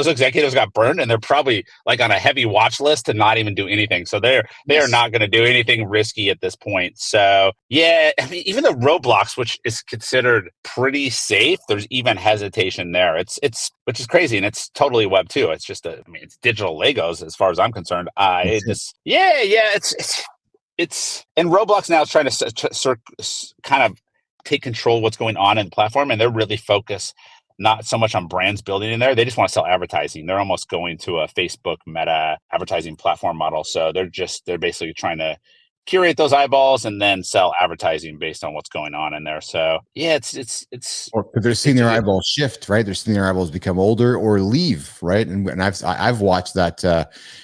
executives got burned, and they're probably like on a heavy watch list to not even do anything. So they are not going to do anything risky at this point. So yeah, I mean, even the Roblox, which is considered pretty safe, there's even hesitation there. It's which is crazy, and it's totally Web 2. It's just it's digital Legos as far as I'm concerned. It's and Roblox now is trying to kind of take control of what's going on in the platform, and they're really focused not so much on brands building in there. They just want to sell advertising. They're almost going to a Facebook Meta advertising platform model. So they're basically trying to curate those eyeballs and then sell advertising based on what's going on in there. So yeah, it's or they're seeing their eyeballs shift, right? They're seeing their eyeballs become older or leave, right? And I've watched that.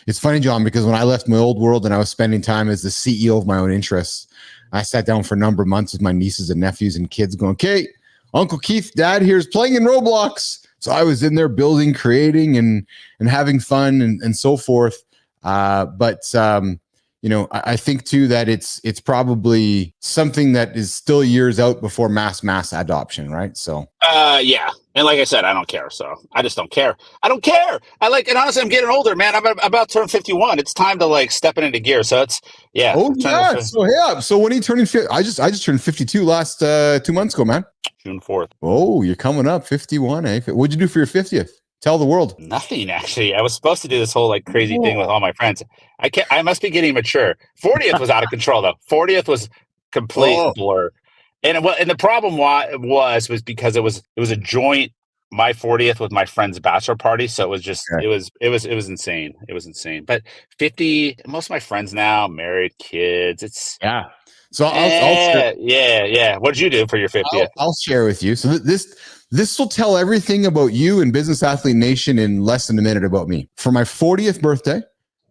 It's funny, John, because when I left my old world and I was spending time as the CEO of my own interests, I sat down for a number of months with my nieces and nephews and kids going, okay, Uncle Keith, Dad here's playing in Roblox. So I was in there building, creating, and having fun and so forth. I think too that it's probably something that is still years out before mass adoption, right? So yeah. And like I said, I don't care. So I just don't care. I don't care. And honestly, I'm getting older, man. I'm about to turn 51. It's time to step it into gear. So it's Oh yeah. So when are you turning 50? I just turned 52 last 2 months ago, man. June 4th. Oh, you're coming up 51. Eh? What'd you do for your 50th? Tell the world. Nothing, actually. I was supposed to do this whole crazy thing with all my friends. I must be getting mature. 40th was out of control though. 40th was complete blur. And the problem was because it was a joint my 40th with my friend's bachelor party, so it was just it was insane. It was insane. But 50, most of my friends now married, kids. It's So I'll share. What did you do for your 50th? I'll share with you. So this will tell everything about you and Business Athlete Nation in less than a minute about me. For my 40th birthday,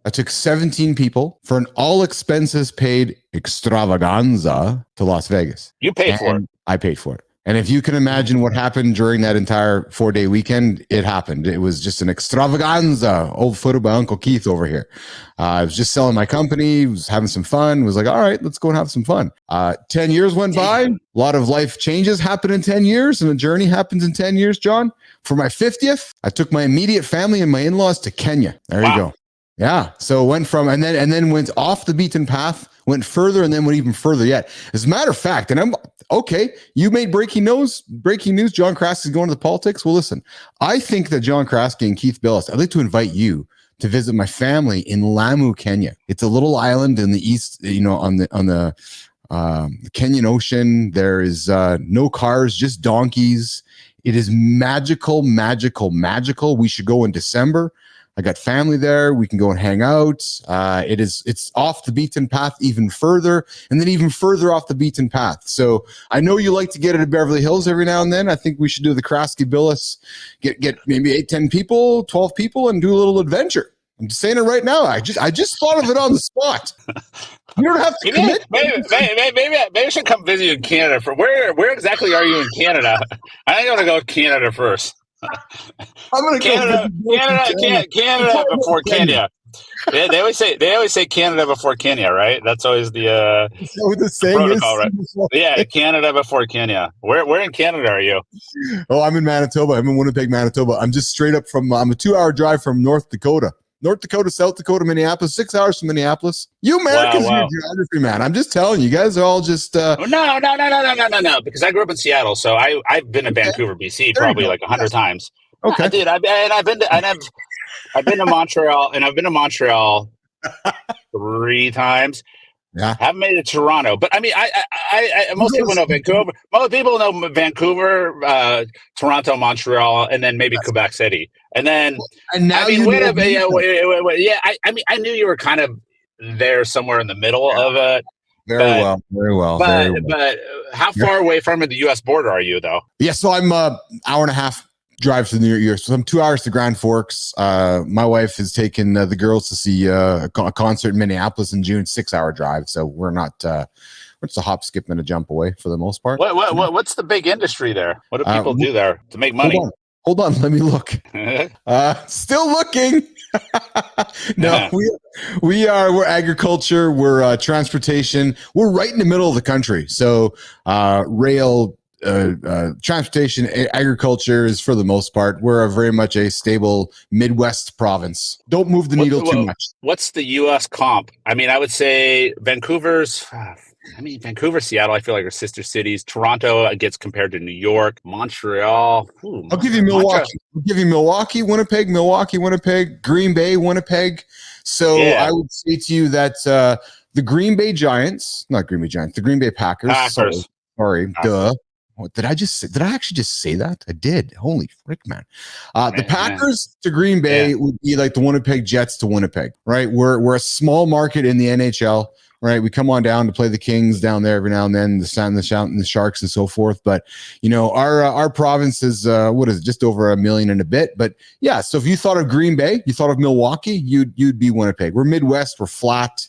I took 17 people for an all expenses paid extravaganza to Las Vegas. You paid for it. I paid for it. And if you can imagine what happened during that entire 4-day weekend, it happened. It was just an extravaganza. Old photo by Uncle Keith over here. I was just selling my company, was having some fun, was like, all right, let's go and have some fun. 10 years went by. A lot of life changes happen in 10 years, and a journey happens in 10 years, John. For my 50th, I took my immediate family and my in-laws to Kenya. There you go. Yeah. So it went from, and then went off the beaten path, went further, and then went even further yet. As a matter of fact, and I'm okay, you made breaking news. John Kraski is going to the politics. Well, listen, I think that John Kraski and Keith Bilous, I'd like to invite you to visit my family in Lamu, Kenya. It's a little island in the east, on the Kenyan Ocean. There is no cars, just donkeys. It is magical, magical, magical. We should go in December. I got family there. We can go and hang out. It's off the beaten path even further, and then even further off the beaten path. So I know you like to get into Beverly Hills every now and then. I think we should do the Kraski Bilous, get maybe 8, 10 people, 12 people, and do a little adventure. I'm just saying it right now. I just thought of it on the spot. You don't have to commit. Maybe I should come visit you in Canada. For where exactly are you in Canada? I think I'm gonna go to Canada first. I'm gonna Canada before Kenya. They always say Canada before Kenya, right? That's always the protocol, right? Yeah, Canada before Kenya. Where in Canada are you? Oh, I'm in Manitoba. I'm in Winnipeg, Manitoba. I'm just straight up from. I'm a 2-hour drive from North Dakota, South Dakota, Minneapolis. 6 hours from Minneapolis. You Americans, wow. Your geography, man. I'm just telling you, guys are all just. No. Because I grew up in Seattle, so I've been to Vancouver, BC, probably like 100 times. Okay, dude. I've been to Montreal, and I've been to Montreal 3 times. Yeah, haven't made it to Toronto, but I mean, I most people know Vancouver. Most people know Vancouver, Toronto, Montreal, and then maybe Quebec City, and then. And now I mean, wait. Yeah, I mean, I knew you were kind of there somewhere in the middle of it. Very well. But how far away from the U.S. border are you, though? Yeah, so I'm an hour and a half drive to New York. So I'm 2 hours to Grand Forks. My wife has taken the girls to see a concert in Minneapolis in June. 6-hour drive. So we're not. We're just a hop, skip, and a jump away for the most part. What's the big industry there? What do people do there to make money? Hold on, let me look. Still looking. No, we're agriculture, we're transportation. We're right in the middle of the country. So rail, transportation, agriculture is for the most part. We're very much a stable Midwest province. Don't move the needle too much. What's the U.S. comp? I mean, I would say Vancouver, Seattle, I feel like are sister cities. Toronto gets compared to New York, Montreal. I'll give you Milwaukee. Winnipeg, Green Bay, Winnipeg. So yeah. I would say to you that the Green Bay the Green Bay Packers. Sorry. Duh. What, did I actually just say that? I did. Holy frick, man. The Packers to Green Bay would be like the Winnipeg Jets to Winnipeg, right? We're a small market in the NHL, right? We come on down to play the Kings down there every now and then, the Sharks and so forth. But, you know, our province is, what is it? Just over 1 million and a bit. But yeah, so if you thought of Green Bay, you thought of Milwaukee, you'd be Winnipeg. We're Midwest, we're flat.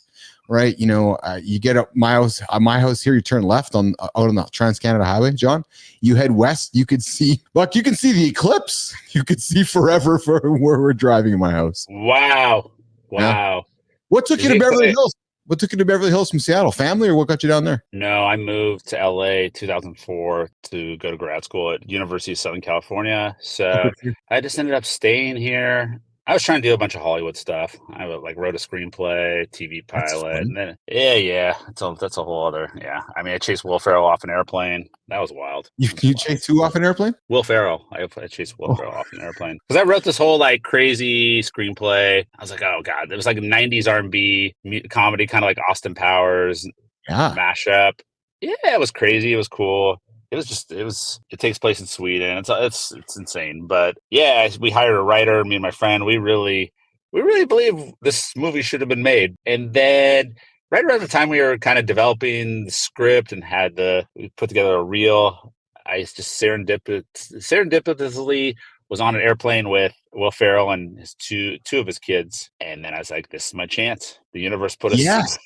Right, you know, you get up my house here. You turn left out on the Trans-Canada Highway, John. You head west. You could see the eclipse. You could see forever for where we're driving in my house. Wow. Yeah. What took you to Beverly Hills? What took you to Beverly Hills from Seattle? Family, or what got you down there? No, I moved to LA 2004 to go to grad school at University of Southern California. So I just ended up staying here. I was trying to do a bunch of Hollywood stuff. I wrote a screenplay, TV pilot, and then that's a whole other. Yeah, I mean, I chased Will Ferrell off an airplane. That was wild. You chased who off an airplane? Will Ferrell. I chased Will Ferrell off an airplane because I wrote this whole like crazy screenplay. I was like, oh god, it was like a '90s R&B comedy, kind of like Austin Powers mashup. Yeah, it was crazy. It was cool. It takes place in Sweden. It's insane. But yeah, we hired a writer, me and my friend. We really believe this movie should have been made. And then right around the time we were kind of developing the script and we put together a reel, I just serendipitously was on an airplane with Will Ferrell and his two of his kids. And then I was like, this is my chance. The universe put us the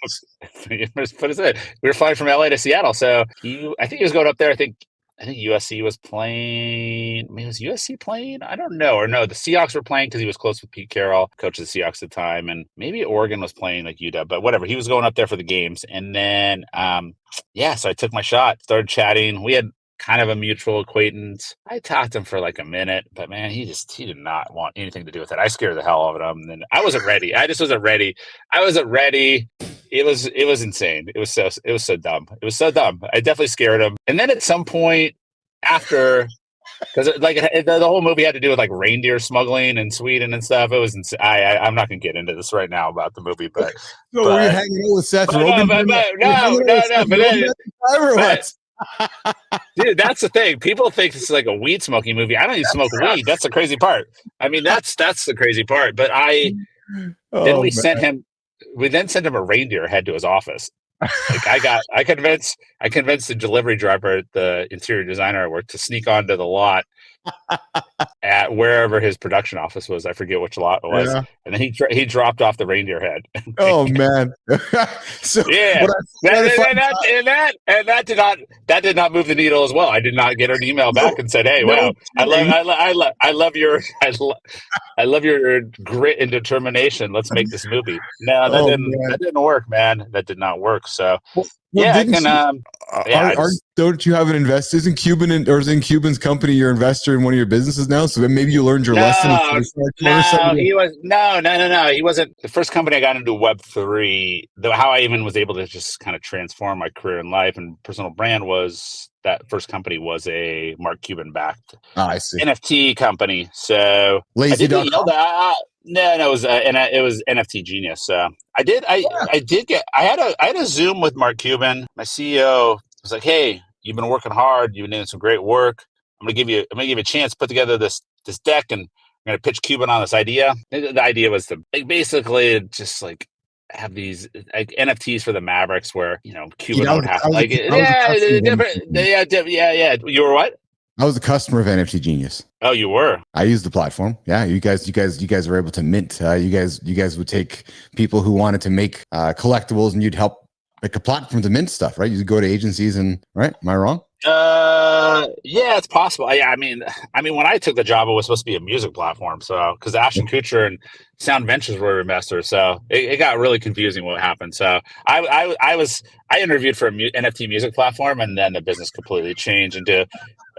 universe put us in. We were flying from LA to Seattle. So I think he was going up there. I think USC was playing. I mean, was USC playing? I don't know. Or no, the Seahawks were playing because he was close with Pete Carroll, coach of the Seahawks at the time. And maybe Oregon was playing like UW, but whatever. He was going up there for the games. And then, so I took my shot, started chatting. We had kind of a mutual acquaintance. I talked to him for like a minute, but man, he did not want anything to do with it. I scared the hell out of him. And I wasn't ready. I just wasn't ready. I wasn't ready. It was insane. It was so dumb. It was so dumb. I definitely scared him. And then at some point after, because like the whole movie had to do with like reindeer smuggling in Sweden and stuff. It was insane. I'm not going to get into this right now about the movie, but were you hanging out with Seth Rogen? Dude, that's the thing. People think it's like a weed smoking movie. I don't even smoke weed. That's the crazy part. I mean, that's the crazy part. But Oh, we then sent him a reindeer head to his office. Like I convinced the delivery driver, the interior designer I worked, to sneak onto the lot at wherever his production office was. I forget which lot it was. Yeah. And then he dropped off the reindeer head. Oh man. So Yeah, that did not move the needle as well. I did not get an email back and said, "Hey, wow, I love your I love your grit and determination. Let's make this movie." No, that didn't work, man. That did not work. So yeah, I can. Don't you have an investor? Isn't Cuban's company your investor in one of your businesses now? So then maybe you learned your lesson. No, he was no. He wasn't. The first company I got into Web3. How I even was able to just kind of transform my career and life and personal brand was that first company was a Mark Cuban backed NFT company. So Lazy. No, it was NFT Genius. I had a Zoom with Mark Cuban. My CEO was like, "Hey, you've been working hard. You've been doing some great work. I'm gonna give you a chance to put together this deck, and I'm gonna pitch Cuban on this idea." The idea was to basically just like have these like NFTs for the Mavericks, where Cuban would have like yeah. You were what? I was a customer of NFT Genius. Oh, you were? I used the platform. Yeah, you guys were able to mint. You guys would take people who wanted to make collectibles, and you'd help make a platform to mint stuff, right? You'd go to agencies and right. Am I wrong? Yeah, it's possible. Yeah, I mean, when I took the job, it was supposed to be a music platform. So, because Ashton Kutcher and Sound Ventures were investors, so it got really confusing what happened. So, I interviewed for an NFT music platform, and then the business completely changed into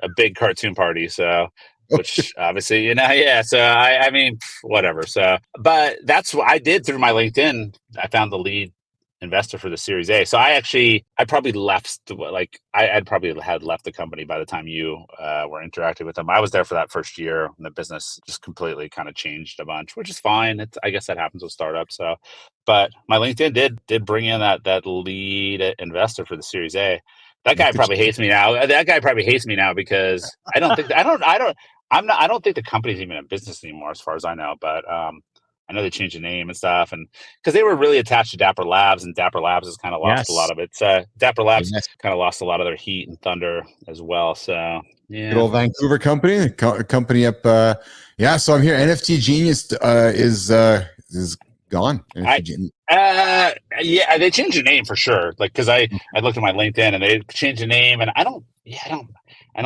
a big cartoon party. So, which obviously, yeah. So, I mean, whatever. So, but that's what I did through my LinkedIn. I found the lead investor for the Series A. So I probably left, I'd probably had left the company by the time you were interacting with them. I was there for that first year, and the business just completely kind of changed a bunch, which is fine. I guess that happens with startups. So, but my LinkedIn did bring in that lead investor for the Series A. That guy probably hates me now. Because I don't think the company's even in business anymore, as far as I know. But I know they changed the name and stuff, and because they were really attached to Dapper Labs, and Dapper Labs has kind of lost a lot of its. Dapper Labs kind of lost a lot of their heat and thunder as well. So yeah, good old Vancouver company, company up. Yeah, so I'm here. NFT Genius is gone. Yeah, they changed the name for sure. Like, because I looked at my LinkedIn and they changed the name, and I don't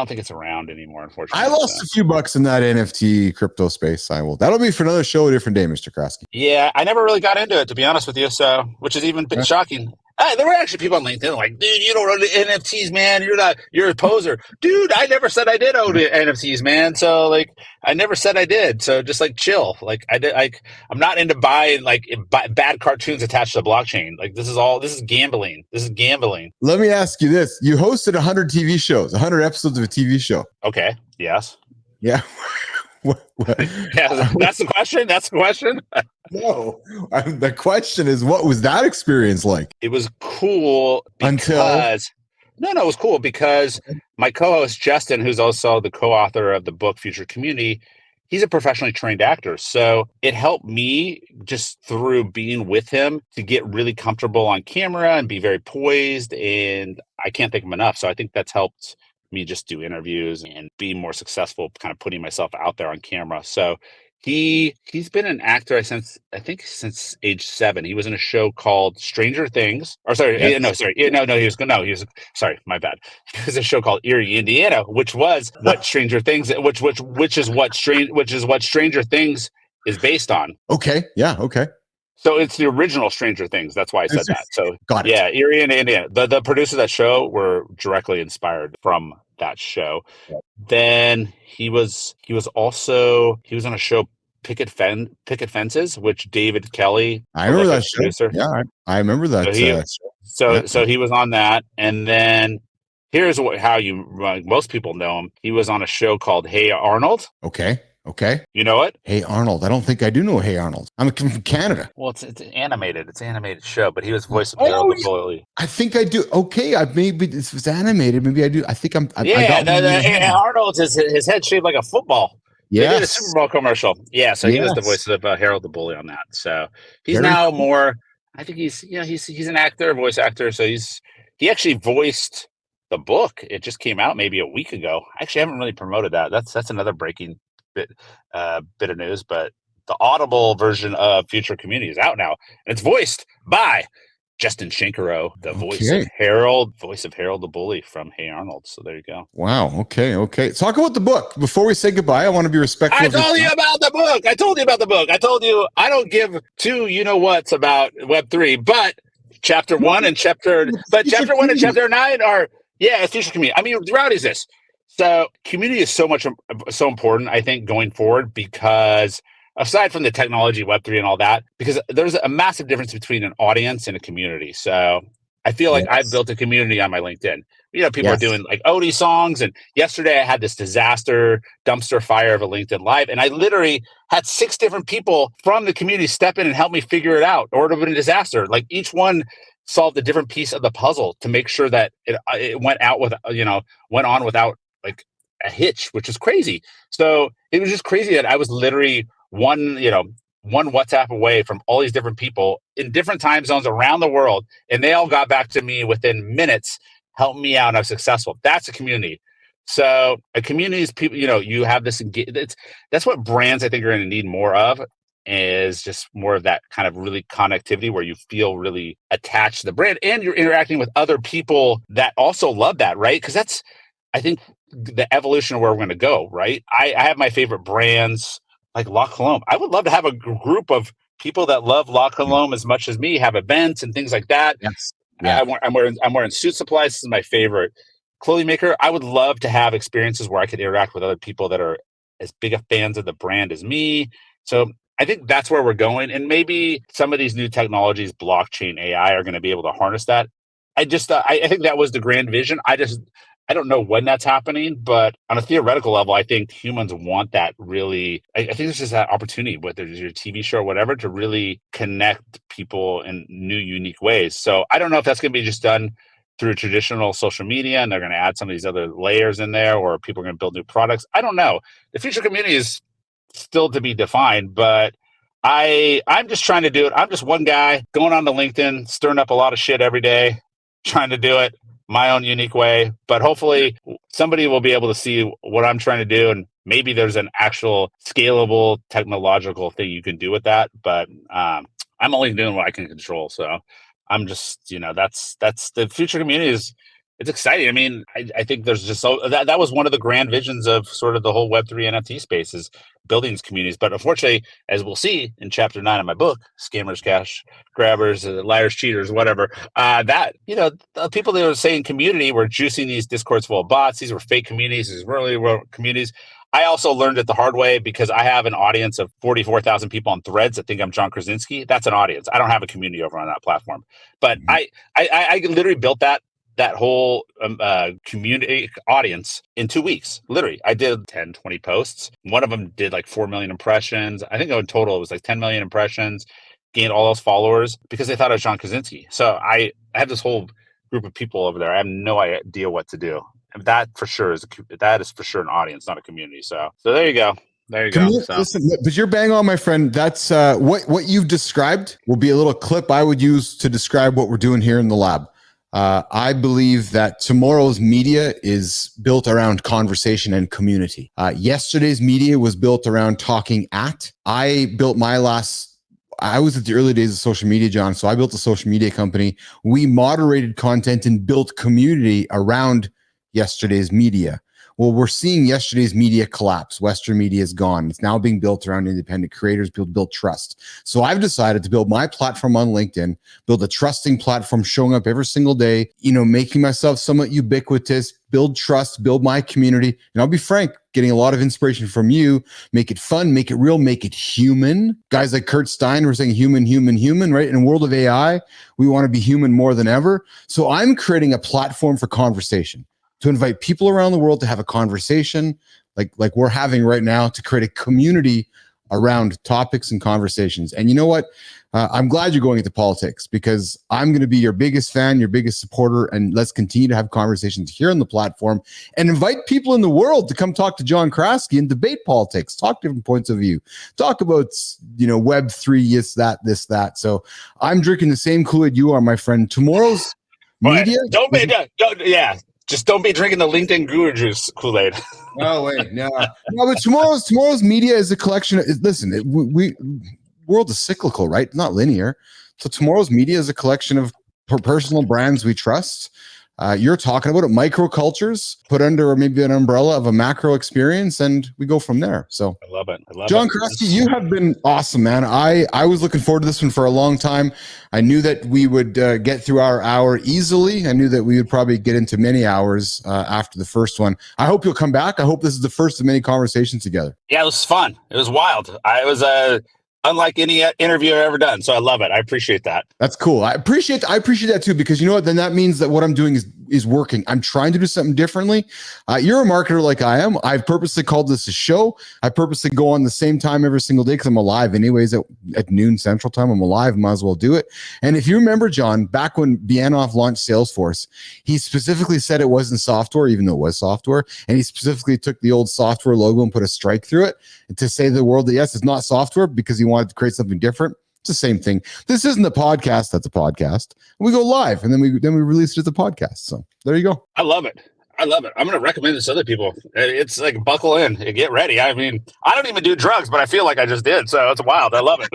think it's around anymore, unfortunately. I lost a few bucks in that NFT crypto space. That'll be for another show, a different day, Mr. Kraski. Yeah, I never really got into it, to be honest with you. So, which is even a bit shocking. There were actually people on LinkedIn like, "Dude, you don't own the NFTs, man. You're a poser." Dude, I never said I did own the NFTs, man. So like, I never said I did. So just like chill. Like I'm not into buying bad cartoons attached to the blockchain. Like this is gambling. This is gambling. Let me ask you this. You hosted 100 TV shows, 100 episodes of a TV show. Okay. Yes. Yeah. What? Yeah, that's the question. That's the question. No, the question is, what was that experience like? It was cool because it was cool because my co-host Justin, who's also the co-author of the book Future Community, he's a professionally trained actor. So it helped me just through being with him to get really comfortable on camera and be very poised. And I can't thank him enough. So I think that's helped me just do interviews and be more successful, kind of putting myself out there on camera. So he's been an actor since age 7. He was in a show called Stranger Things. Or sorry, he was sorry, my bad. He was a show called Erie, Indiana, which was what Stranger Things, which is what Stranger Things is based on. Okay, yeah, okay. So it's the original Stranger Things. That's why I said that. So got it. Yeah, Erie, Indiana. The producers of that show were directly inspired from that show. Yep. Then he was on a show Picket Fences, which David Kelly. I remember that show. Producer. Yeah, I remember that. So he was on that, and then here's how most people know him. He was on a show called Hey Arnold. Okay. Okay. You know it? Hey Arnold. I don't think I do know Hey Arnold. I'm from Canada. Well, it's animated. It's an animated show, but he was voice of Oh, Harold the yeah. Bully. I think I do. Okay. Maybe this was animated. Maybe I do. I think I Yeah, got one in my head. Arnold's his head shaped like a football. They did a Super Yes. Bowl commercial. Yeah, so he was the Yes. voice of Harold the Bully on that. So he's Very now cool. more. I think he's an actor, voice actor. So he actually voiced the book. It just came out maybe a week ago. I actually haven't really promoted that. That's another breaking bit of news. But the Audible version of Future Community is out now, and it's voiced by Justin Shankaro, the voice of Okay. Harold the Bully from Hey Arnold. So there you go. Wow. Okay. Okay. Talk about the book. Before we say goodbye, I want to be respectful. I told you about the book. I told you I don't give two you-know-whats about Web3, but chapter 1 and chapter 9 are, it's future community. I mean, the reality is this. So community is so important, I think, going forward, because aside from the technology, Web3 and all that, because there's a massive difference between an audience and a community. So I feel like I've built a community on my LinkedIn. People are doing like Odie songs. And yesterday I had this disaster dumpster fire of a LinkedIn Live. And I literally had 6 different people from the community step in and help me figure it out, or it would have been a disaster. Like each one solved a different piece of the puzzle to make sure that it went on without like a hitch, which is crazy. So it was just crazy that I was literally one WhatsApp away from all these different people in different time zones around the world. And they all got back to me within minutes, helped me out, and I was successful. That's a community. So a community is people, you have this, that's what brands I think are going to need more of, is just more of that kind of really connectivity where you feel really attached to the brand and you're interacting with other people that also love that, right? Because that's, I think, the evolution of where we're going to go, right? I have my favorite brands like La Colombe. I would love to have a group of people that love La Colombe as much as me, have events and things like that. Yes. Yeah. I'm wearing Suit Supplies. This is my favorite clothing maker. I would love to have experiences where I could interact with other people that are as big of fans of the brand as me. So I think that's where we're going. And maybe some of these new technologies, blockchain, AI, are going to be able to harness that. I think that was the grand vision. I don't know when that's happening, but on a theoretical level, I think humans want that really. I think there's just that opportunity, whether it's your TV show or whatever, to really connect people in new, unique ways. So I don't know if that's going to be just done through traditional social media and they're going to add some of these other layers in there, or people are going to build new products. I don't know. The future community is still to be defined, but I'm just trying to do it. I'm just one guy going on to LinkedIn, stirring up a lot of shit every day, trying to do it my own unique way, but hopefully somebody will be able to see what I'm trying to do, and maybe there's an actual scalable technological thing you can do with that. But I'm only doing what I can control, so I'm just that's the future community is. It's exciting. I mean, I think there's just that was one of the grand visions of sort of the whole Web3 NFT space, is building these communities. But unfortunately, as we'll see in chapter 9 of my book, Scammers, Cash Grabbers, Liars, Cheaters, whatever, the people that were saying community were juicing these Discords full of bots. These were fake communities. These really were communities. I also learned it the hard way because I have an audience of 44,000 people on Threads that think I'm John Krasinski. That's an audience. I don't have a community over on that platform. But I literally built that whole community audience in 2 weeks. Literally, I did 10, 20 posts. One of them did like 4 million impressions. I think in total it was like 10 million impressions, gained all those followers because they thought I was John Krasinski. So I have this whole group of people over there. I have no idea what to do. And that is for sure an audience, not a community. So there you go. There you go. Listen, but you're bang on, my friend. That's what you've described will be a little clip I would use to describe what we're doing here in the lab. I believe that tomorrow's media is built around conversation and community. Yesterday's media was built around talking at. I was at the early days of social media, John, so I built a social media company. We moderated content and built community around yesterday's media. Well, we're seeing yesterday's media collapse. Western media is gone. It's now being built around independent creators, build trust. So I've decided to build my platform on LinkedIn, build a trusting platform, showing up every single day, making myself somewhat ubiquitous, build trust, build my community. And I'll be frank, getting a lot of inspiration from you. Make it fun, make it real, make it human. Guys like Kurt Stein were saying human, right? In a world of AI, we want to be human more than ever. So I'm creating a platform for conversation, to invite people around the world to have a conversation, like we're having right now to create a community around topics and conversations. And you know what? I'm glad you're going into politics because I'm going to be your biggest fan, your biggest supporter, and let's continue to have conversations here on the platform and invite people in the world to come talk to John Kraski and debate politics, talk different points of view, talk about, Web3, this, that. So I'm drinking the same Kool-Aid you are, my friend. Tomorrow's media. Just don't be drinking the LinkedIn guru juice Kool-Aid. No, wait, no. But tomorrow's media is a collection of, listen, world is cyclical, right? Not linear. So tomorrow's media is a collection of personal brands we trust. You're talking about it, microcultures put under maybe an umbrella of a macro experience, and we go from there. So I love it. John Kraski, you have been awesome, man. I was looking forward to this one for a long time. I knew that we would get through our hour easily. I knew that we would probably get into many hours after the first one. I hope you'll come back. I hope this is the first of many conversations together. Yeah, it was fun. It was wild. It was unlike any interview I've ever done. So I love it. I appreciate that. That's cool. I appreciate that too, because you know what? Then that means that what I'm doing is working. I'm trying to do something differently. You're a marketer like I am. I've purposely called this a show. I purposely go on the same time every single day because I'm alive anyways at noon Central Time. I'm alive. Might as well do it. And if you remember, John, back when Bianoff launched Salesforce, he specifically said it wasn't software, even though it was software. And he specifically took the old software logo and put a strike through it to say to the world that, yes, it's not software because he wanted to create something different. It's the same thing. This isn't a podcast. That's a podcast. We go live and then we release it as a podcast. So there you go. I love it. I'm going to recommend this to other people. It's like buckle in and get ready. I mean, I don't even do drugs, but I feel like I just did. So it's wild. I love it.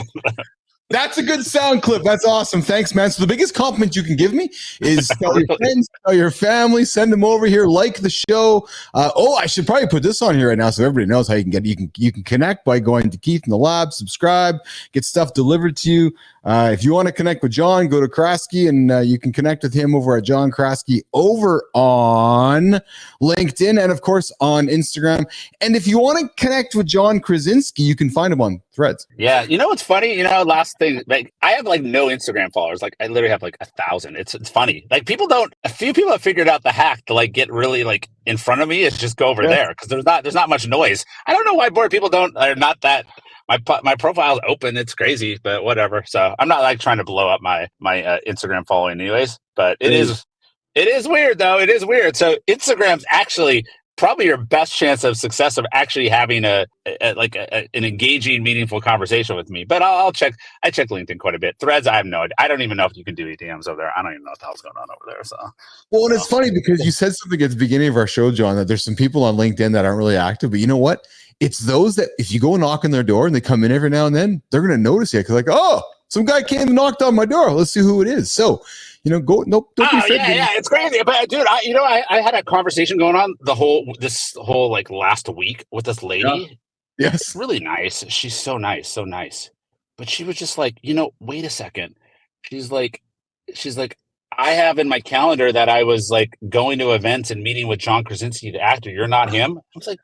That's a good sound clip. That's awesome. Thanks, man. So the biggest compliment you can give me is tell your friends, tell your family, send them over here, like the show. I should probably put this on here right now so everybody knows how you can get. You can connect by going to Keith in the Lab, subscribe, get stuff delivered to you. If you want to connect with John, go to Kraski and you can connect with him over at John Kraski over on LinkedIn and of course on Instagram. And if you want to connect with John Krasinski, you can find him on Threads. Yeah, you know what's funny? Last thing, like I have like no Instagram followers. Like I literally have like 1,000. It's funny. Like a few people have figured out the hack to like get really like in front of me. It's just go over there because there's not much noise. I don't know why more people are not that. My profile's open. It's crazy, but whatever. So I'm not like trying to blow up my Instagram following anyways. But it is weird though. It is weird. So Instagram's actually probably your best chance of success of actually having an engaging, meaningful conversation with me. But I check LinkedIn quite a bit. Threads, I have no idea. I don't even know if you can do DMs over there. I don't even know what the hell's going on over there. So, well, and it's funny because you said something at the beginning of our show, John, that there's some people on LinkedIn that aren't really active. But you know what? It's those that if you go and knock on their door and they come in every now and then, they're going to notice you because like, oh, some guy came and knocked on my door. Let's see who it is. So, don't be afraid. Yeah, it's crazy. But dude, I had a conversation going on this whole like last week with this lady. Yeah. Yes. It's really nice. She's so nice. But she was just like, wait a second. She's like, I have in my calendar that I was like going to events and meeting with John Krasinski, the actor. You're not him. I was like,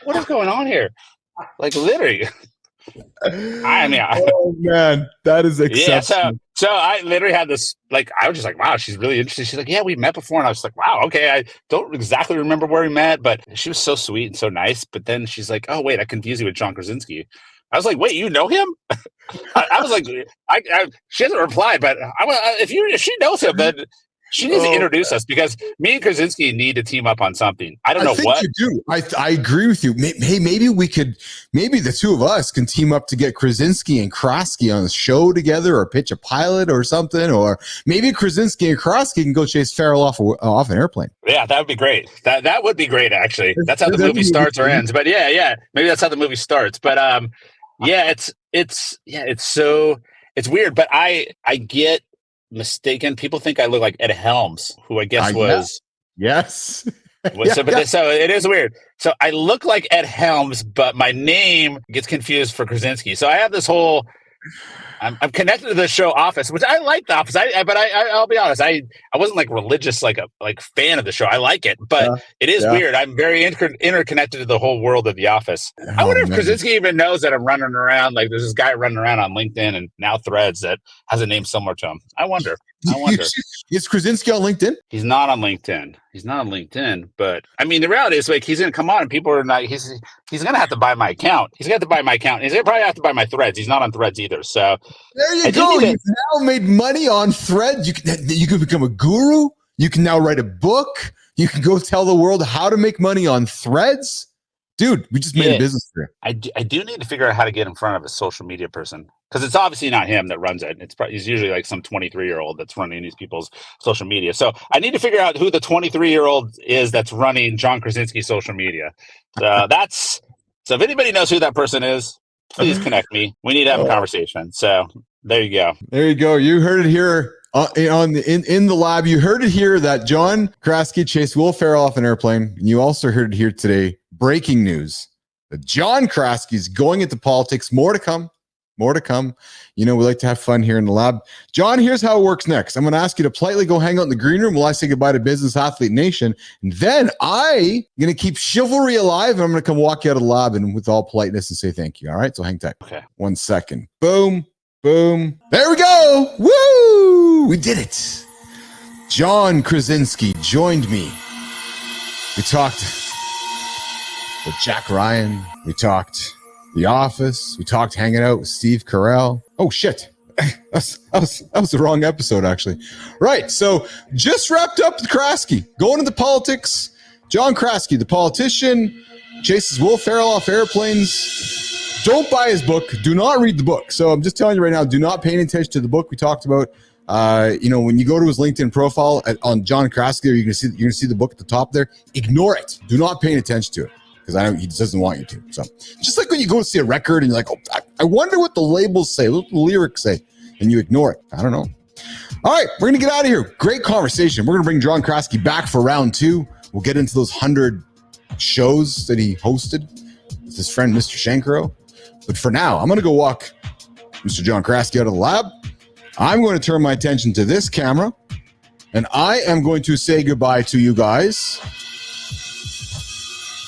what is going on here? Like literally. Oh man, that is exceptional. Yeah, so I literally had this, like, I was just like, wow, she's really interesting. She's like, yeah, we met before. And I was like, wow, okay. I don't exactly remember where we met, but she was so sweet and so nice. But then she's like, oh, wait, I confused you with John Krasinski. I was like, wait, you know him? I was like, she hasn't replied, but if she knows him, then she needs to introduce us because me and Krasinski need to team up on something. I don't know what. You do. I agree with you. Hey, maybe the two of us can team up to get Krasinski and Kraski on a show together or pitch a pilot or something. Or maybe Krasinski and Kraski can go chase Farrell off an airplane. Yeah, that would be great. That would be great, actually. That's how the movie starts or ends. But yeah. Maybe that's how the movie starts. But it's weird. But I get mistaken. People think I look like Ed Helms, who I guess was yes. So it is weird. So I look like Ed Helms, but my name gets confused for Krasinski. So I have this whole. I'm connected to the show Office, which I like the Office. I'll be honest. I wasn't like religious, like fan of the show. I like it, but it is weird. I'm very interconnected to the whole world of the Office. I wonder if Krasinski even knows that I'm running around. Like there's this guy running around on LinkedIn and now Threads that has a name similar to him. I wonder. Is Krasinski on LinkedIn? He's not on LinkedIn. He's not on LinkedIn, but I mean, the reality is like he's going to come on and people are not. He's going to have to buy my account. He's going to have to buy my account. He's going to probably have to buy my threads. He's not on threads either. So there you go. You've now made money on threads. You can become a guru. You can now write a book. You can go tell the world how to make money on threads. Dude, we just made a business here. I do need to figure out how to get in front of a social media person, because it's obviously not him that runs it. He's usually like some 23-year-old that's running these people's social media. So I need to figure out who the 23-year-old is that's running John Krasinski's social media. So so if anybody knows who that person is, please connect me. We need to have a conversation. So there you go. There you go. You heard it here in the lab. You heard it here that John Kraski chased Will Ferrell off an airplane. And you also heard it here today. Breaking news that John Kraski is going into politics. More to come. More to come. You know, we like to have fun here in the lab. John, here's how it works next. I'm going to ask you to politely go hang out in the green room while I say goodbye to Business Athlete Nation. And then I'm going to keep chivalry alive, and I'm going to come walk you out of the lab and with all politeness and say thank you. All right? So hang tight. Okay. 1 second. Boom. Boom. There we go. Woo! We did it. John Krasinski joined me. We talked with Jack Ryan. We talked The Office. We talked hanging out with Steve Carell. Oh, shit. That was the wrong episode, actually. Right. So just wrapped up with Kraski. Going into politics. John Kraski, the politician, chases Will Ferrell off airplanes. Don't buy his book. Do not read the book. So I'm just telling you right now, do not pay any attention to the book we talked about. When you go to his LinkedIn profile on John Kraski, you're gonna see the book at the top there. Ignore it. Do not pay any attention to it, because I know he doesn't want you to. So just like when you go to see a record and you're like, oh, I wonder what the labels say, what the lyrics say, and you ignore it. I don't know. All right, we're going to get out of here. Great conversation. We're going to bring John Kraski back for round 2. We'll get into those 100 shows that he hosted with his friend, Mr. Shankaro. But for now, I'm going to go walk Mr. John Kraski out of the lab. I'm going to turn my attention to this camera, and I am going to say goodbye to you guys.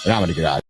And I'm going to get out.